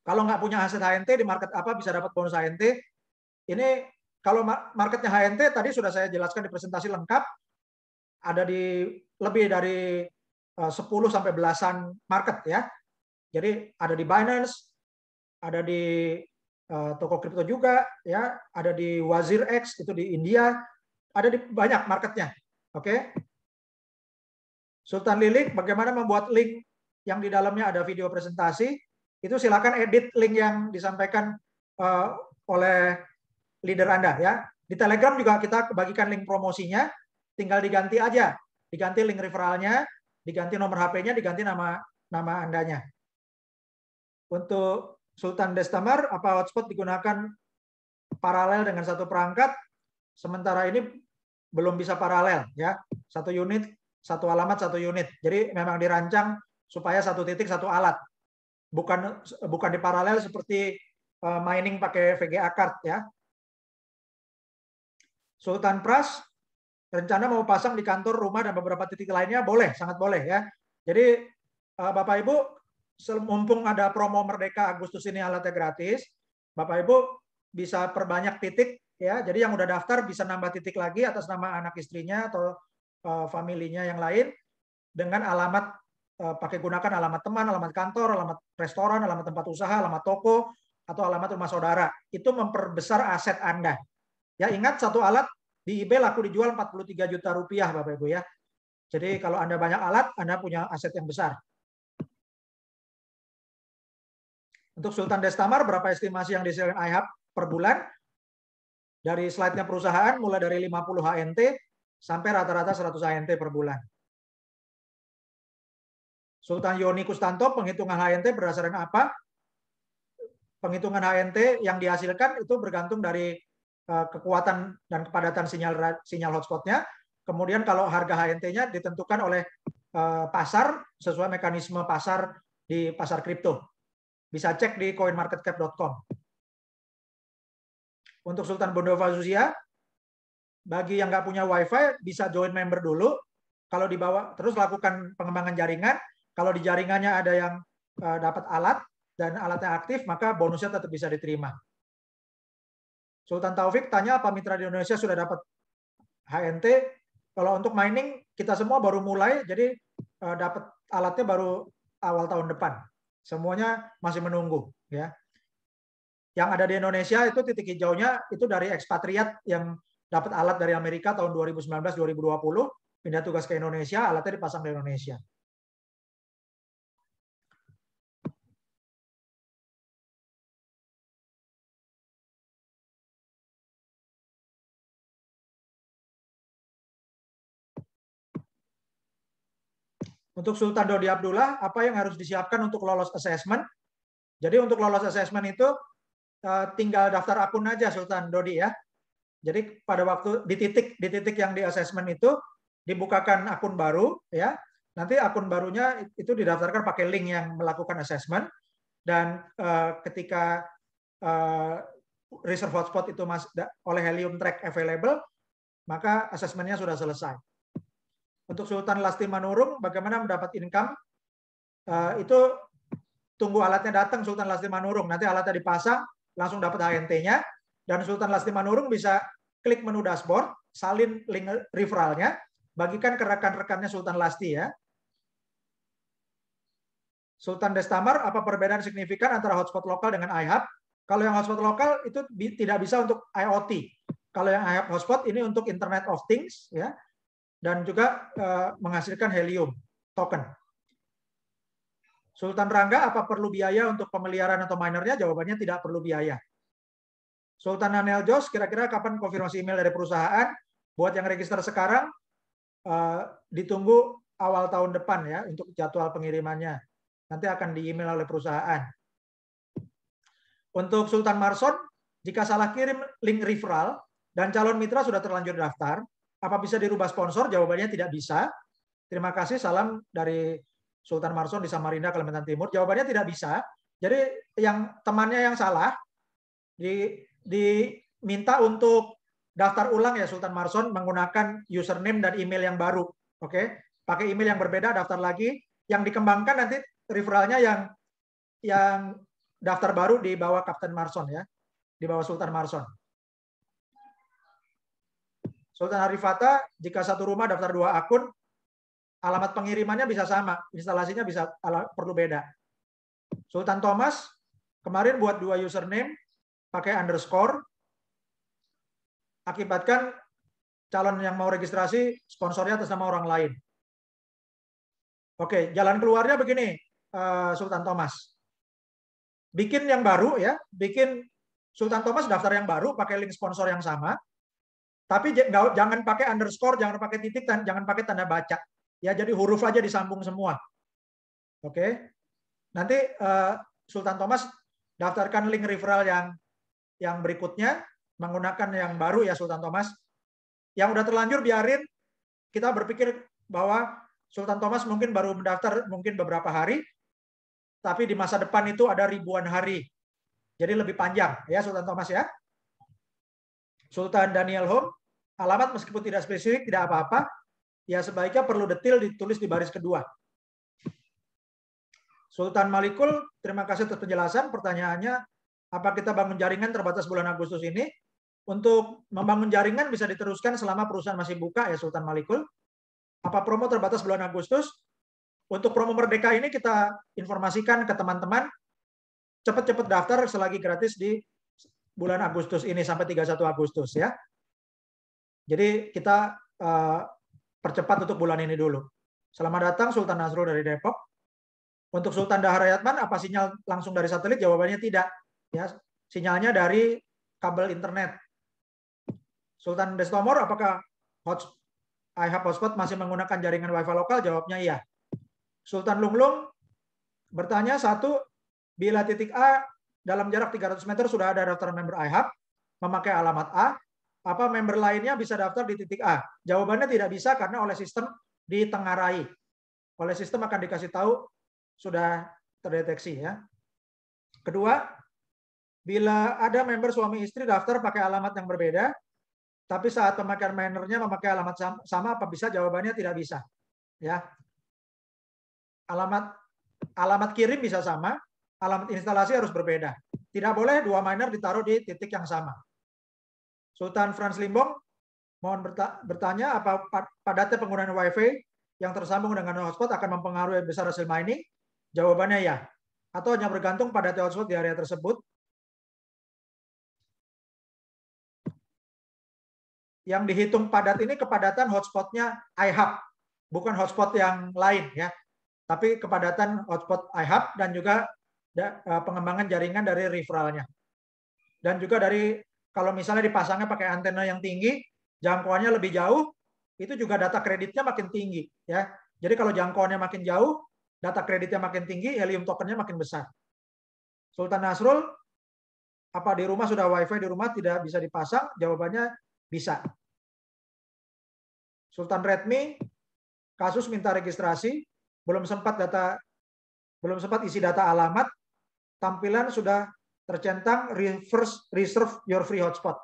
Kalau nggak punya aset HNT di market apa bisa dapat bonus HNT? Ini kalau marketnya HNT tadi sudah saya jelaskan di presentasi lengkap, ada di lebih dari 10 sampai belasan market ya. Jadi ada di Binance, ada di toko kripto juga ya, ada di Wazir X itu di India, ada di banyak marketnya. Oke. Sultan Lilik, bagaimana membuat link yang di dalamnya ada video presentasi? Itu silakan edit link yang disampaikan oleh leader Anda ya. Di Telegram juga kita bagikan link promosinya, tinggal diganti aja, diganti link referralnya, diganti nomor HP-nya, diganti nama Andanya. Untuk Sultan Destamar, apa hotspot digunakan paralel dengan satu perangkat? Sementara ini belum bisa paralel ya. Satu unit, satu alamat, satu unit. Jadi memang dirancang supaya satu titik satu alat. Bukan di paralel seperti mining pakai VGA card ya. Sultan Pras, rencana mau pasang di kantor, rumah, dan beberapa titik lainnya, boleh, sangat boleh ya. Jadi Bapak Ibu, mumpung ada promo Merdeka Agustus ini alatnya gratis, Bapak Ibu bisa perbanyak titik ya. Jadi yang udah daftar bisa nambah titik lagi atas nama anak istrinya atau familinya yang lain dengan alamat pakai gunakan alamat teman, alamat kantor, alamat restoran, alamat tempat usaha, alamat toko, atau alamat rumah saudara. Itu memperbesar aset Anda. Ya ingat satu alat di eBay laku dijual 43 juta rupiah Bapak Ibu ya. Jadi kalau Anda banyak alat, Anda punya aset yang besar. Untuk Sultan Destamar, berapa estimasi yang dihasilkan iHub per bulan? Dari slide-nya perusahaan, mulai dari 50 HNT sampai rata-rata 100 HNT per bulan. Sultan Yoni Kustanto, penghitungan HNT berdasarkan apa? Penghitungan HNT yang dihasilkan itu bergantung dari kekuatan dan kepadatan sinyal hotspotnya. Kemudian kalau harga HNT-nya ditentukan oleh pasar sesuai mekanisme pasar di pasar kripto. Bisa cek di coinmarketcap.com. Untuk Sultan Bondova Zusia, bagi yang nggak punya WiFi bisa join member dulu. Kalau dibawa terus lakukan pengembangan jaringan. Kalau di jaringannya ada yang dapat alat dan alatnya aktif, maka bonusnya tetap bisa diterima. Sultan Taufik tanya apa mitra di Indonesia sudah dapat HNT. Kalau untuk mining kita semua baru mulai, jadi dapat alatnya baru awal tahun depan. Semuanya masih menunggu, ya. Yang ada di Indonesia itu titik hijaunya itu dari ekspatriat yang dapat alat dari Amerika tahun 2019-2020, pindah tugas ke Indonesia, alatnya dipasang di Indonesia. Untuk Sultan Dodi Abdullah, apa yang harus disiapkan untuk lolos assessment? Jadi untuk lolos assessment itu tinggal daftar akun aja Sultan Dodi ya. Jadi pada waktu di titik yang di assessment itu dibukakan akun baru ya. Nanti akun barunya itu didaftarkan pakai link yang melakukan assessment dan ketika reserve hotspot itu oleh Helium Track available, maka assessmentnya sudah selesai. Untuk Sultan Lasti Manurung, bagaimana mendapat income? Itu tunggu alatnya datang Sultan Lasti Manurung. Nanti alatnya dipasang, langsung dapat HNT-nya. Dan Sultan Lasti Manurung bisa klik menu dashboard, salin link referralnya, bagikan ke rekan-rekannya Sultan Lasti ya. Sultan Destamar, apa perbedaan signifikan antara hotspot lokal dengan iHub? Kalau yang hotspot lokal itu tidak bisa untuk IoT. Kalau yang iHub hotspot ini untuk Internet of Things ya. Dan juga menghasilkan helium token. Sultan Rangga, apa perlu biaya untuk pemeliharaan atau minernya? Jawabannya tidak perlu biaya. Sultan Anel Jos, kira-kira kapan konfirmasi email dari perusahaan? Buat yang register sekarang, ditunggu awal tahun depan ya untuk jadwal pengirimannya. Nanti akan di-email oleh perusahaan. Untuk Sultan Marson, jika salah kirim link referral dan calon mitra sudah terlanjur daftar, apa bisa dirubah sponsor? Jawabannya tidak bisa. Terima kasih, salam dari Sultan Marson di Samarinda, Kalimantan Timur. Jawabannya tidak bisa. Jadi yang temannya yang salah diminta untuk daftar ulang ya Sultan Marson menggunakan username dan email yang baru. Oke, pakai email yang berbeda, daftar lagi. Yang dikembangkan nanti referralnya yang daftar baru di bawah Kapten Marson ya, di bawah Sultan Marson. Sultan Arifata, jika satu rumah daftar 2 akun, alamat pengirimannya bisa sama, instalasinya bisa perlu beda. Sultan Thomas, kemarin buat 2 username, pakai underscore, akibatkan calon yang mau registrasi, sponsornya atas nama orang lain. Oke, jalan keluarnya begini, Sultan Thomas. Bikin yang baru ya, bikin Sultan Thomas daftar yang baru, pakai link sponsor yang sama, tapi jangan pakai underscore, jangan pakai titik, dan jangan pakai tanda baca. Ya, jadi huruf aja disambung semua. Oke. Nanti Sultan Thomas daftarkan link referral yang berikutnya menggunakan yang baru ya Sultan Thomas. Yang udah terlanjur biarin, kita berpikir bahwa Sultan Thomas mungkin baru mendaftar mungkin beberapa hari, tapi di masa depan itu ada ribuan hari. Jadi lebih panjang ya Sultan Thomas ya. Sultan Daniel Home, alamat meskipun tidak spesifik, tidak apa-apa. Ya sebaiknya perlu detail ditulis di baris kedua. Sultan Malikul, terima kasih atas penjelasan. Pertanyaannya, apa kita bangun jaringan terbatas bulan Agustus ini? Untuk membangun jaringan bisa diteruskan selama perusahaan masih buka ya Sultan Malikul. Apa promo terbatas bulan Agustus? Untuk promo Merdeka ini kita informasikan ke teman-teman, cepat-cepat daftar selagi gratis di bulan Agustus ini sampai 31 Agustus ya. Jadi kita percepat untuk bulan ini dulu. Selamat datang Sultan Nasrul dari Depok. Untuk Sultan Daharayatman, apa sinyal langsung dari satelit? Jawabannya tidak. Ya, sinyalnya dari kabel internet. Sultan Destomor, apakah iHub hotspot masih menggunakan jaringan Wi-Fi lokal? Jawabnya iya. Sultan Lunglung bertanya, satu, bila titik A dalam jarak 300 meter sudah ada daftar member iHub, memakai alamat A, apa member lainnya bisa daftar di titik A? Jawabannya tidak bisa karena oleh sistem ditengarai. Oleh sistem akan dikasih tahu sudah terdeteksi ya. Kedua, bila ada member suami istri daftar pakai alamat yang berbeda, tapi saat pemakaian minernya memakai alamat sama, apa bisa? Jawabannya tidak bisa. Ya, alamat kirim bisa sama, alamat instalasi harus berbeda. Tidak boleh dua miner ditaruh di titik yang sama. Sultan Franz Limbong mohon bertanya, apa padatnya penggunaan Wi-Fi yang tersambung dengan hotspot akan mempengaruhi besar hasil mining? Jawabannya ya. Atau hanya bergantung pada hotspot di area tersebut. Yang dihitung padat ini kepadatan hotspotnya iHub, bukan hotspot yang lain ya. Tapi kepadatan hotspot iHub dan juga pengembangan jaringan dari referralnya. Dan juga dari kalau misalnya dipasangnya pakai antena yang tinggi, jangkauannya lebih jauh, itu juga data kreditnya makin tinggi ya. Jadi kalau jangkauannya makin jauh, data kreditnya makin tinggi, helium tokennya makin besar. Sultan Nasrul, apa di rumah sudah Wi-Fi di rumah tidak bisa dipasang? Jawabannya bisa. Sultan Redmi, kasus minta registrasi, belum sempat isi data alamat, tampilan sudah tercentang reserve your free hotspot.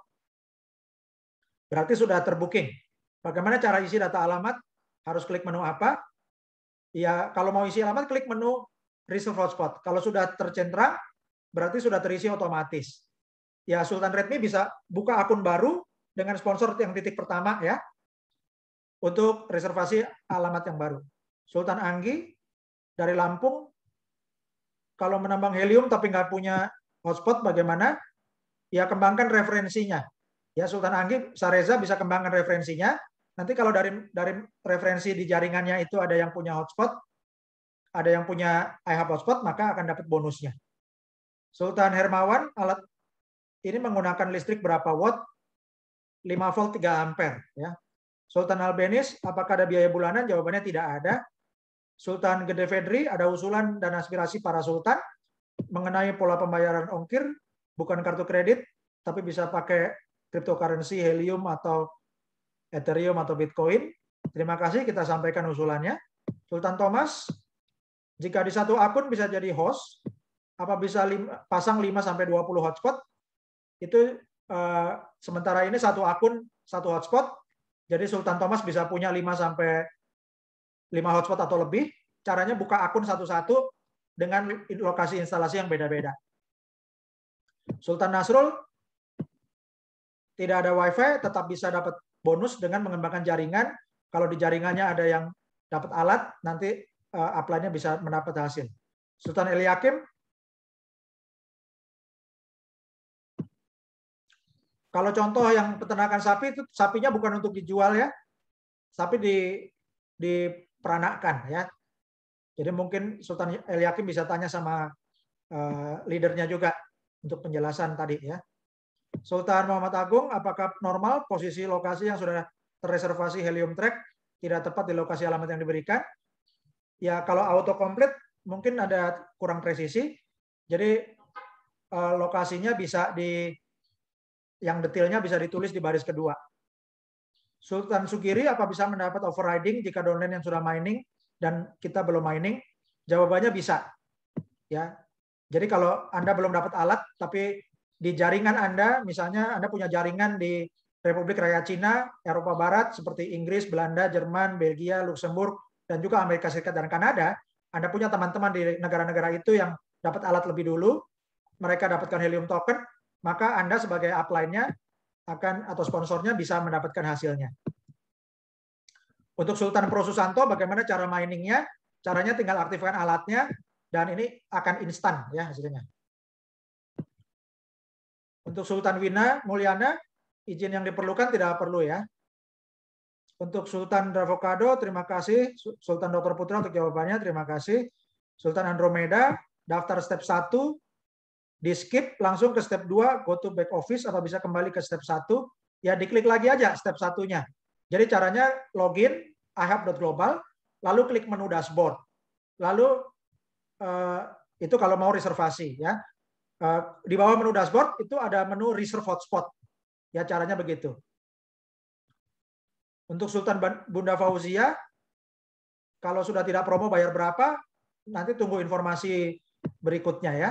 Berarti sudah terbooking. Bagaimana cara isi data alamat? Harus klik menu apa? Ya, kalau mau isi alamat, klik menu reserve hotspot. Kalau sudah tercentrang, berarti sudah terisi otomatis. Ya, Sultan Redmi bisa buka akun baru dengan sponsor yang titik pertama ya, untuk reservasi alamat yang baru. Sultan Anggi dari Lampung, kalau menambang helium tapi nggak punya hotspot bagaimana? Ya kembangkan referensinya. Ya Sultan Anggi, Sareza bisa kembangkan referensinya. Nanti kalau dari referensi di jaringannya itu ada yang punya hotspot, ada yang punya iHub hotspot, maka akan dapat bonusnya. Sultan Hermawan, alat ini menggunakan listrik berapa watt? 5 volt 3 ampere ya. Sultan Albenis, apakah ada biaya bulanan? Jawabannya tidak ada. Sultan Gede Fedri, ada usulan dan aspirasi para sultan mengenai pola pembayaran ongkir, bukan kartu kredit, tapi bisa pakai cryptocurrency, helium atau Ethereum atau Bitcoin. Terima kasih, kita sampaikan usulannya. Sultan Thomas, jika di satu akun bisa jadi host, apa bisa pasang 5-20 hotspot? Itu sementara ini satu akun, satu hotspot, jadi Sultan Thomas bisa punya 5-5 hotspot atau lebih. Caranya buka akun satu-satu dengan lokasi instalasi yang beda-beda. Sultan Nasrul, tidak ada Wi-Fi, tetap bisa dapat bonus dengan mengembangkan jaringan. Kalau di jaringannya ada yang dapat alat, nanti upline-nya bisa mendapat hasil. Sultan Eliakim, kalau contoh yang peternakan sapi, itu sapinya bukan untuk dijual ya, sapi diperanakan ya. Jadi mungkin Sultan Eliakim bisa tanya sama leadernya juga untuk penjelasan tadi ya. Sultan Muhammad Agung, apakah normal posisi lokasi yang sudah terreservasi helium track tidak tepat di lokasi alamat yang diberikan? Ya kalau autocomplete mungkin ada kurang presisi. Jadi lokasinya bisa yang detailnya bisa ditulis di baris kedua. Sultan Sugiri, apa bisa mendapat overriding jika domain yang sudah mining dan kita belum mining? Jawabannya bisa. Ya. Jadi kalau Anda belum dapat alat, tapi di jaringan Anda, misalnya Anda punya jaringan di Republik Rakyat Cina, Eropa Barat, seperti Inggris, Belanda, Jerman, Belgia, Luxembourg, dan juga Amerika Serikat dan Kanada, Anda punya teman-teman di negara-negara itu yang dapat alat lebih dulu, mereka dapatkan helium token, maka Anda sebagai upline-nya atau sponsornya bisa mendapatkan hasilnya. Untuk Sultan Pro Susanto, bagaimana cara miningnya? Caranya tinggal aktifkan alatnya, dan ini akan instan ya hasilnya. Untuk Sultan Wina Mulyana, izin yang diperlukan tidak perlu ya. Untuk Sultan Dravocado, terima kasih. Sultan Dr. Putra untuk jawabannya, terima kasih. Sultan Andromeda, daftar step 1, di skip langsung ke step 2, go to back office, atau bisa kembali ke step 1, ya diklik lagi aja step 1-nya. Jadi caranya login, ihub.global, lalu klik menu dashboard. Lalu itu kalau mau reservasi ya. Di bawah menu dashboard itu ada menu reserve hotspot. Ya caranya begitu. Untuk Sultan Bunda Fauzia, kalau sudah tidak promo bayar berapa, nanti tunggu informasi berikutnya ya.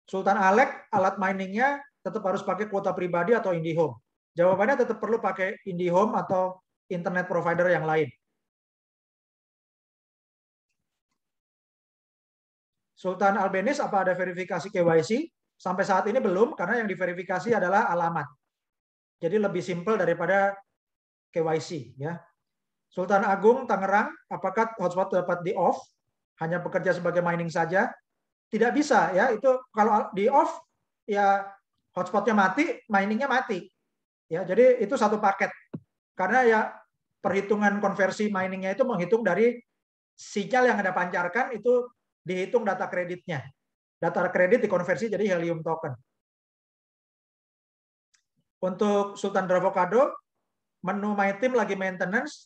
Sultan Alek, alat miningnya tetap harus pakai kuota pribadi atau IndiHome. Jawabannya tetap perlu pakai IndiHome atau internet provider yang lain. Sultan Albenis, apa ada verifikasi KYC? Sampai saat ini belum, karena yang diverifikasi adalah alamat. Jadi lebih simpel daripada KYC ya. Sultan Agung Tangerang, apakah hotspot dapat di off? Hanya bekerja sebagai mining saja? Tidak bisa ya. Itu kalau di off ya hotspotnya mati, miningnya mati. Ya, jadi itu satu paket. Karena ya perhitungan konversi miningnya itu menghitung dari sinyal yang Anda pancarkan, itu dihitung data kreditnya. Data kredit dikonversi jadi helium token. Untuk Sultan Dravocado, menu My Team lagi maintenance.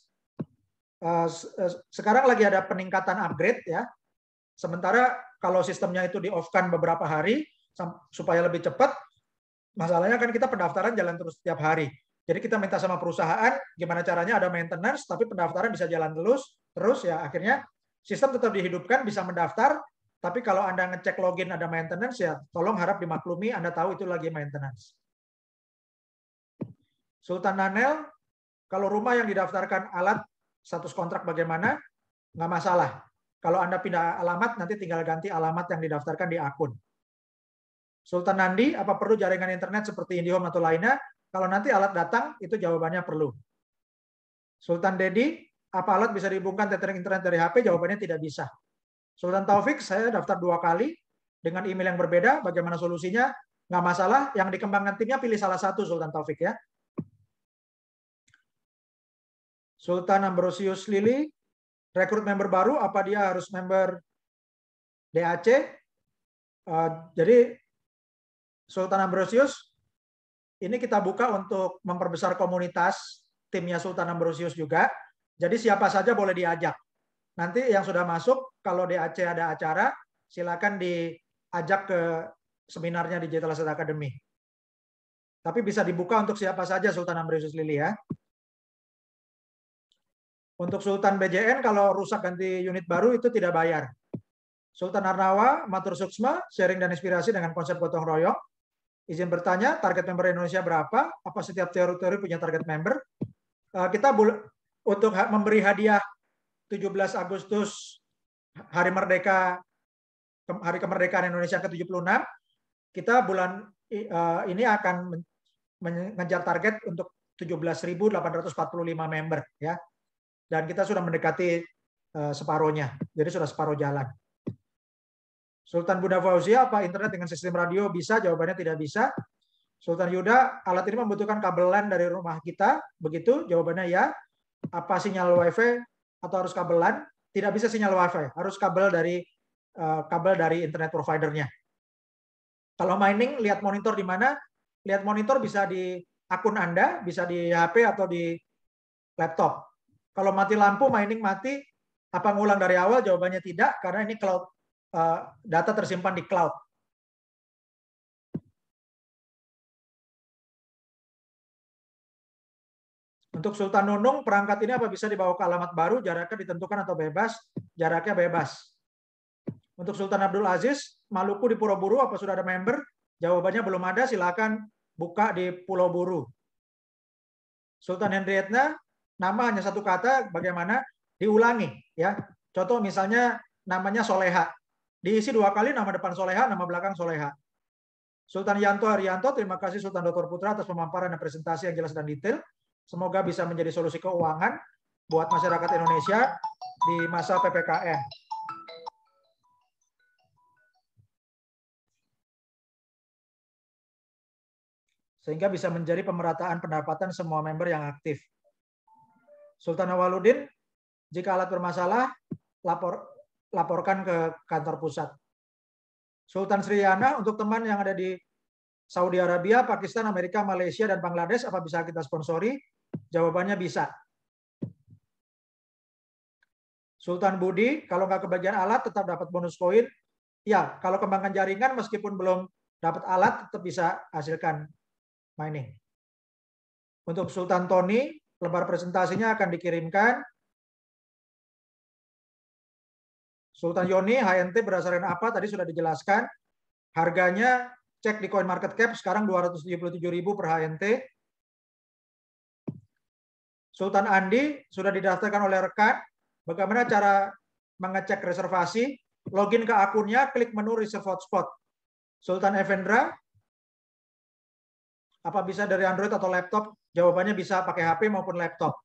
Sekarang lagi ada peningkatan upgrade ya. Sementara kalau sistemnya itu di off-kan beberapa hari supaya lebih cepat, masalahnya kan kita pendaftaran jalan terus setiap hari. Jadi kita minta sama perusahaan gimana caranya ada maintenance tapi pendaftaran bisa jalan terus ya, akhirnya sistem tetap dihidupkan, bisa mendaftar, tapi kalau Anda ngecek login ada maintenance ya tolong harap dimaklumi, Anda tahu itu lagi maintenance. Sultan Nanel, kalau rumah yang didaftarkan alat status kontrak bagaimana? Nggak masalah. Kalau Anda pindah alamat, nanti tinggal ganti alamat yang didaftarkan di akun. Sultan Nandi, apa perlu jaringan internet seperti IndiHome atau lainnya? Kalau nanti alat datang, itu jawabannya perlu. Sultan Dedi, apa alat bisa dihubungkan tethering internet dari HP? Jawabannya tidak bisa. Sultan Taufik, saya daftar 2 kali dengan email yang berbeda. Bagaimana solusinya? Nggak masalah. Yang dikembangkan timnya pilih salah satu, Sultan Taufik ya. Sultan Ambrosius Lili, rekrut member baru, apa dia harus member DAC? Jadi Sultan Ambrosius, ini kita buka untuk memperbesar komunitas timnya Sultan Ambrosius juga. Jadi siapa saja boleh diajak. Nanti yang sudah masuk, kalau DAC ada acara, silakan diajak ke seminarnya di Digital Asset Academy. Tapi bisa dibuka untuk siapa saja Sultan Ambrosius Lili ya. Untuk Sultan BJN, kalau rusak ganti unit baru itu tidak bayar. Sultan Arnawa, Matur Suksma, sharing dan inspirasi dengan konsep gotong royong. Izin bertanya, target member Indonesia berapa? Apa setiap teori-teori punya target member? Kita untuk memberi hadiah 17 Agustus, Hari Merdeka, Hari Kemerdekaan Indonesia ke-76, kita bulan ini akan mengejar target untuk 17.845 member ya. Dan kita sudah mendekati separuhnya, jadi sudah separuh jalan. Sultan Bunda Fauzia, apa internet dengan sistem radio bisa? Jawabannya tidak bisa. Sultan Yuda, alat ini membutuhkan kabel LAN dari rumah kita, begitu? Jawabannya ya. Apa sinyal WiFi atau harus kabel LAN? Tidak bisa sinyal WiFi, harus kabel dari internet providernya. Kalau mining, lihat monitor di mana? Lihat monitor bisa di akun Anda, bisa di HP atau di laptop. Kalau mati lampu, mining mati, apa ngulang dari awal? Jawabannya tidak, karena ini cloud, data tersimpan di cloud. Untuk Sultan Nunung, perangkat ini apa bisa dibawa ke alamat baru? Jaraknya ditentukan atau bebas? Jaraknya bebas. Untuk Sultan Abdul Aziz, Maluku di Pulau Buru, apa sudah ada member? Jawabannya belum ada, silakan buka di Pulau Buru. Sultan Henrietna, nama hanya satu kata, bagaimana? Diulangi ya. Contoh misalnya namanya Soleha, diisi 2 kali, nama depan Soleha, nama belakang Soleha. Sultan Yanto Haryanto, terima kasih Sultan Dr. Putra atas pemaparan dan presentasi yang jelas dan detail. Semoga bisa menjadi solusi keuangan buat masyarakat Indonesia di masa PPKM. Sehingga bisa menjadi pemerataan pendapatan semua member yang aktif. Sultan Awaludin, jika alat bermasalah, laporkan ke kantor pusat. Sultan Sriyana, untuk teman yang ada di Saudi Arabia, Pakistan, Amerika, Malaysia, dan Bangladesh, apa bisa kita sponsori? Jawabannya bisa. Sultan Budi, kalau nggak kebagian alat, tetap dapat bonus koin. Ya, kalau kembangkan jaringan, meskipun belum dapat alat, tetap bisa hasilkan mining. Untuk Sultan Tony, lembar presentasinya akan dikirimkan. Sultan Yoni, HNT berdasarkan apa? Tadi sudah dijelaskan. Harganya cek di CoinMarketCap sekarang 277.000 per HNT. Sultan Andi sudah didaftarkan oleh rekan. Bagaimana cara mengecek reservasi? Login ke akunnya, klik menu Reserve Hotspot. Sultan Evendra, apa bisa dari Android atau laptop? Jawabannya bisa pakai HP maupun laptop.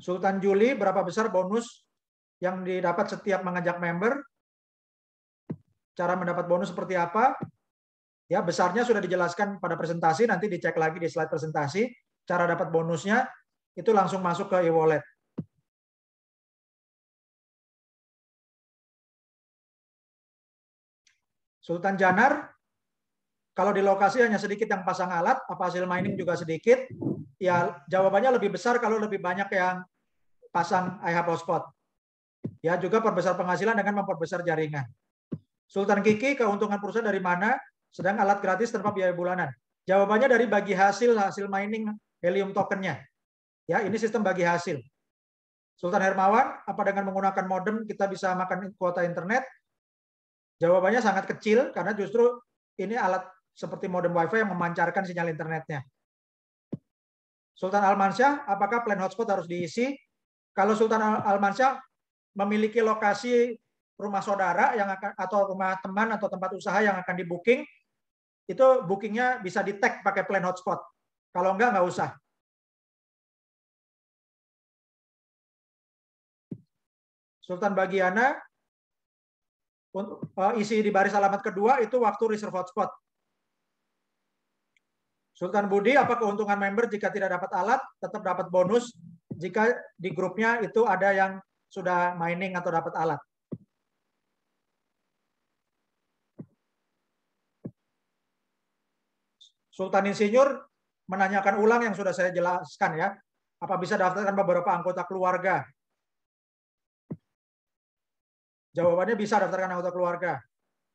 Sultan Juli, berapa besar bonus yang didapat setiap mengajak member? Cara mendapat bonus seperti apa? Ya, besarnya sudah dijelaskan pada presentasi, nanti dicek lagi di slide presentasi. Cara dapat bonusnya itu langsung masuk ke e-wallet. Sultan Janar, kalau di lokasi hanya sedikit yang pasang alat, apa hasil mining juga sedikit? Ya, jawabannya lebih besar kalau lebih banyak yang pasang iHub Hotspot. Ya, juga perbesar penghasilan dengan memperbesar jaringan. Sultan Kiki, keuntungan perusahaan dari mana? Sedang alat gratis tanpa biaya bulanan. Jawabannya dari bagi hasil mining helium tokennya. Ya, ini sistem bagi hasil. Sultan Hermawan, apa dengan menggunakan modem kita bisa makan kuota internet? Jawabannya sangat kecil karena justru ini alat seperti modem WiFi yang memancarkan sinyal internetnya. Sultan Almansyah, apakah plan hotspot harus diisi? Kalau Sultan Almansyah memiliki lokasi rumah saudara yang akan, atau rumah teman atau tempat usaha yang akan di-booking, itu bookingnya bisa di-tag pakai plan hotspot. Kalau enggak, nggak usah. Sultan Bagiana, isi di baris alamat kedua itu waktu reserve hotspot. Sultan Budi, apa keuntungan member jika tidak dapat alat, tetap dapat bonus jika di grupnya itu ada yang sudah mining atau dapat alat. Sultan Insinyur menanyakan ulang yang sudah saya jelaskan ya. Apa bisa daftarkan beberapa anggota keluarga? Jawabannya bisa daftarkan anggota keluarga.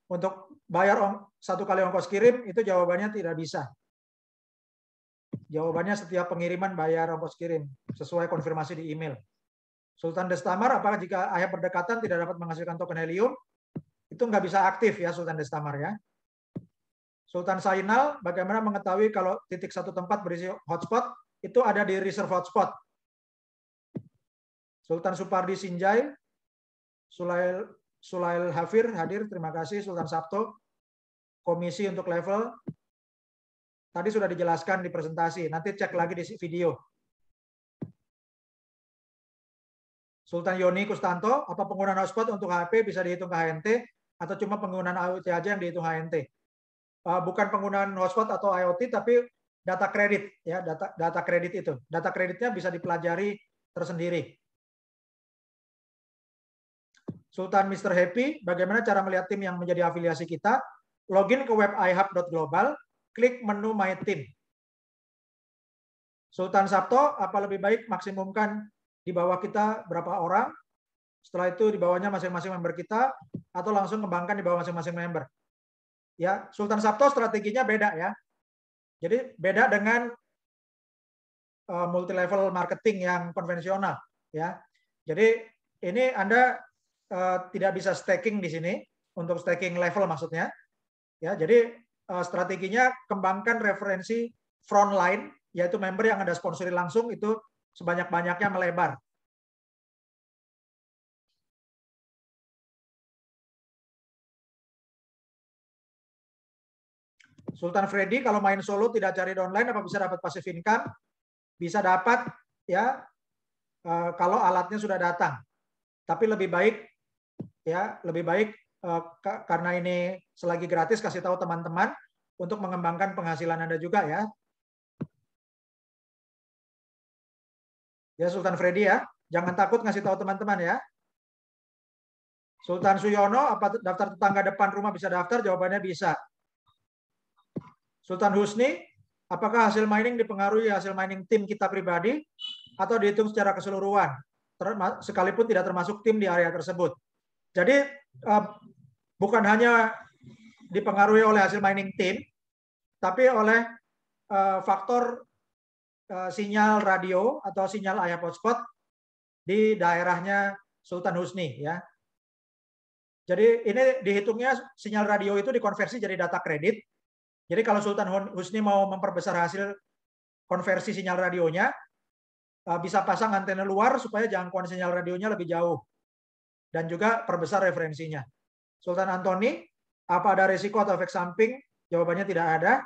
Untuk bayar satu kali ongkos kirim, itu jawabannya tidak bisa. Jawabannya setiap pengiriman bayar ongkos kirim, sesuai konfirmasi di email. Sultan Destamar, apakah jika ayah berdekatan tidak dapat menghasilkan token helium? Itu nggak bisa aktif ya Sultan Destamar ya. Sultan Sainal, bagaimana mengetahui kalau titik satu tempat berisi hotspot, itu ada di reserve hotspot. Sultan Supardi Sinjai, Sulail Hafir hadir, terima kasih. Sultan Sabto, komisi untuk level. Tadi sudah dijelaskan di presentasi, nanti cek lagi di video. Sultan Yoni Kustanto, apa penggunaan hotspot untuk HP bisa dihitung ke HNT atau cuma penggunaan IoT aja yang dihitung HNT? Bukan penggunaan hotspot atau IoT, tapi data kredit ya, data kredit itu. Data kreditnya bisa dipelajari tersendiri. Sultan Mr. Happy, bagaimana cara melihat tim yang menjadi afiliasi kita? Login ke web ihub.global, klik menu My Team. Sultan Sabto, apa lebih baik maksimumkan di bawah kita berapa orang? Setelah itu di bawahnya masing-masing member kita, atau langsung kembangkan di bawah masing-masing member. Ya, Sultan Sabto strateginya beda ya. Jadi beda dengan multi level marketing yang konvensional ya. Jadi ini Anda tidak bisa staking di sini untuk staking level maksudnya. Ya, jadi strateginya kembangkan referensi frontline yaitu member yang Anda sponsori langsung itu sebanyak-banyaknya melebar. Sultan Freddy, kalau main solo tidak cari online, apa bisa dapat passive income? Bisa dapat ya kalau alatnya sudah datang. Tapi lebih baik ya, lebih baik karena ini selagi gratis kasih tahu teman-teman untuk mengembangkan penghasilan Anda juga ya. Ya, Sultan Freddy ya. Jangan takut ngasih tahu teman-teman ya. Sultan Suyono, apa daftar tetangga depan rumah bisa daftar? Jawabannya bisa. Sultan Husni, apakah hasil mining dipengaruhi hasil mining tim kita pribadi atau dihitung secara keseluruhan, sekalipun tidak termasuk tim di area tersebut? Jadi bukan hanya dipengaruhi oleh hasil mining tim, tapi oleh faktor sinyal radio atau sinyal ayah hotspot di daerahnya Sultan Husni ya. Jadi ini dihitungnya sinyal radio itu dikonversi jadi data kredit. Jadi kalau Sultan Husni mau memperbesar hasil konversi sinyal radionya, bisa pasang antena luar supaya jangkauan sinyal radionya lebih jauh. Dan juga perbesar referensinya. Sultan Antoni, apa ada risiko atau efek samping? Jawabannya tidak ada.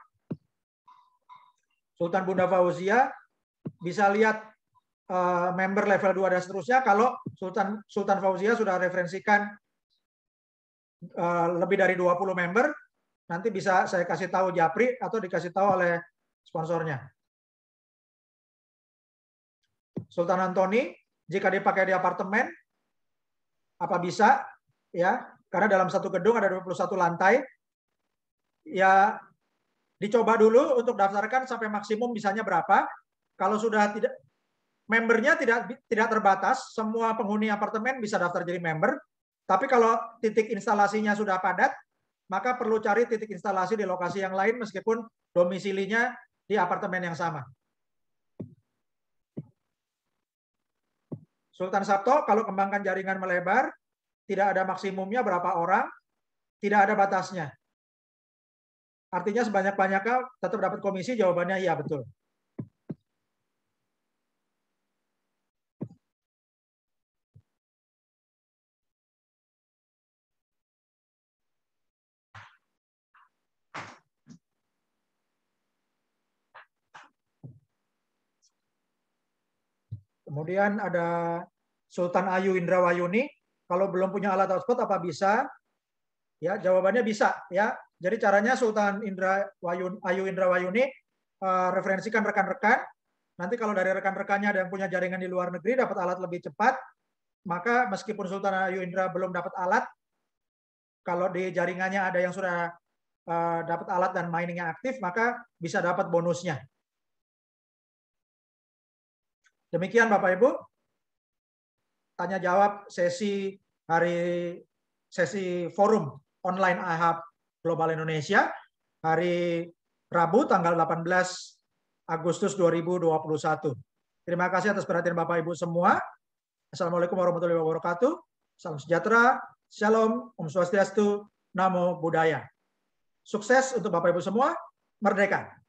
Sultan Bunda Fauzia, bisa lihat member level 2 dan seterusnya. Kalau Sultan Fauzia sudah referensikan lebih dari 20 member, nanti bisa saya kasih tahu Japri atau dikasih tahu oleh sponsornya. Sultan Antoni, jika dipakai di apartemen, apa bisa? Ya, karena dalam satu gedung ada 21 lantai. Ya, dicoba dulu untuk daftarkan sampai maksimum bisanya berapa. Kalau sudah tidak, membernya tidak terbatas, semua penghuni apartemen bisa daftar jadi member. Tapi kalau titik instalasinya sudah padat, maka perlu cari titik instalasi di lokasi yang lain meskipun domisilinya di apartemen yang sama. Sultan Sabto, kalau kembangkan jaringan melebar, tidak ada maksimumnya berapa orang, tidak ada batasnya. Artinya sebanyak-banyaknya tetap dapat komisi, jawabannya iya, betul. Kemudian ada Sultan Ayu Indrawayuni, kalau belum punya alat hotspot apa bisa? Ya, jawabannya bisa ya. Jadi caranya Sultan Ayu Indrawayuni referensikan rekan-rekan. Nanti kalau dari rekan-rekannya ada yang punya jaringan di luar negeri dapat alat lebih cepat, maka meskipun Sultan Ayu Indra belum dapat alat, kalau di jaringannya ada yang sudah dapat alat dan miningnya aktif, maka bisa dapat bonusnya. Demikian Bapak Ibu, tanya jawab sesi forum online iHub Global Indonesia hari Rabu tanggal 18 Agustus 2021. Terima kasih atas perhatian Bapak Ibu semua. Assalamualaikum warahmatullahi wabarakatuh. Salam sejahtera, shalom, Om Swastiastu, Namo Buddhaya. Sukses untuk Bapak Ibu semua, merdeka.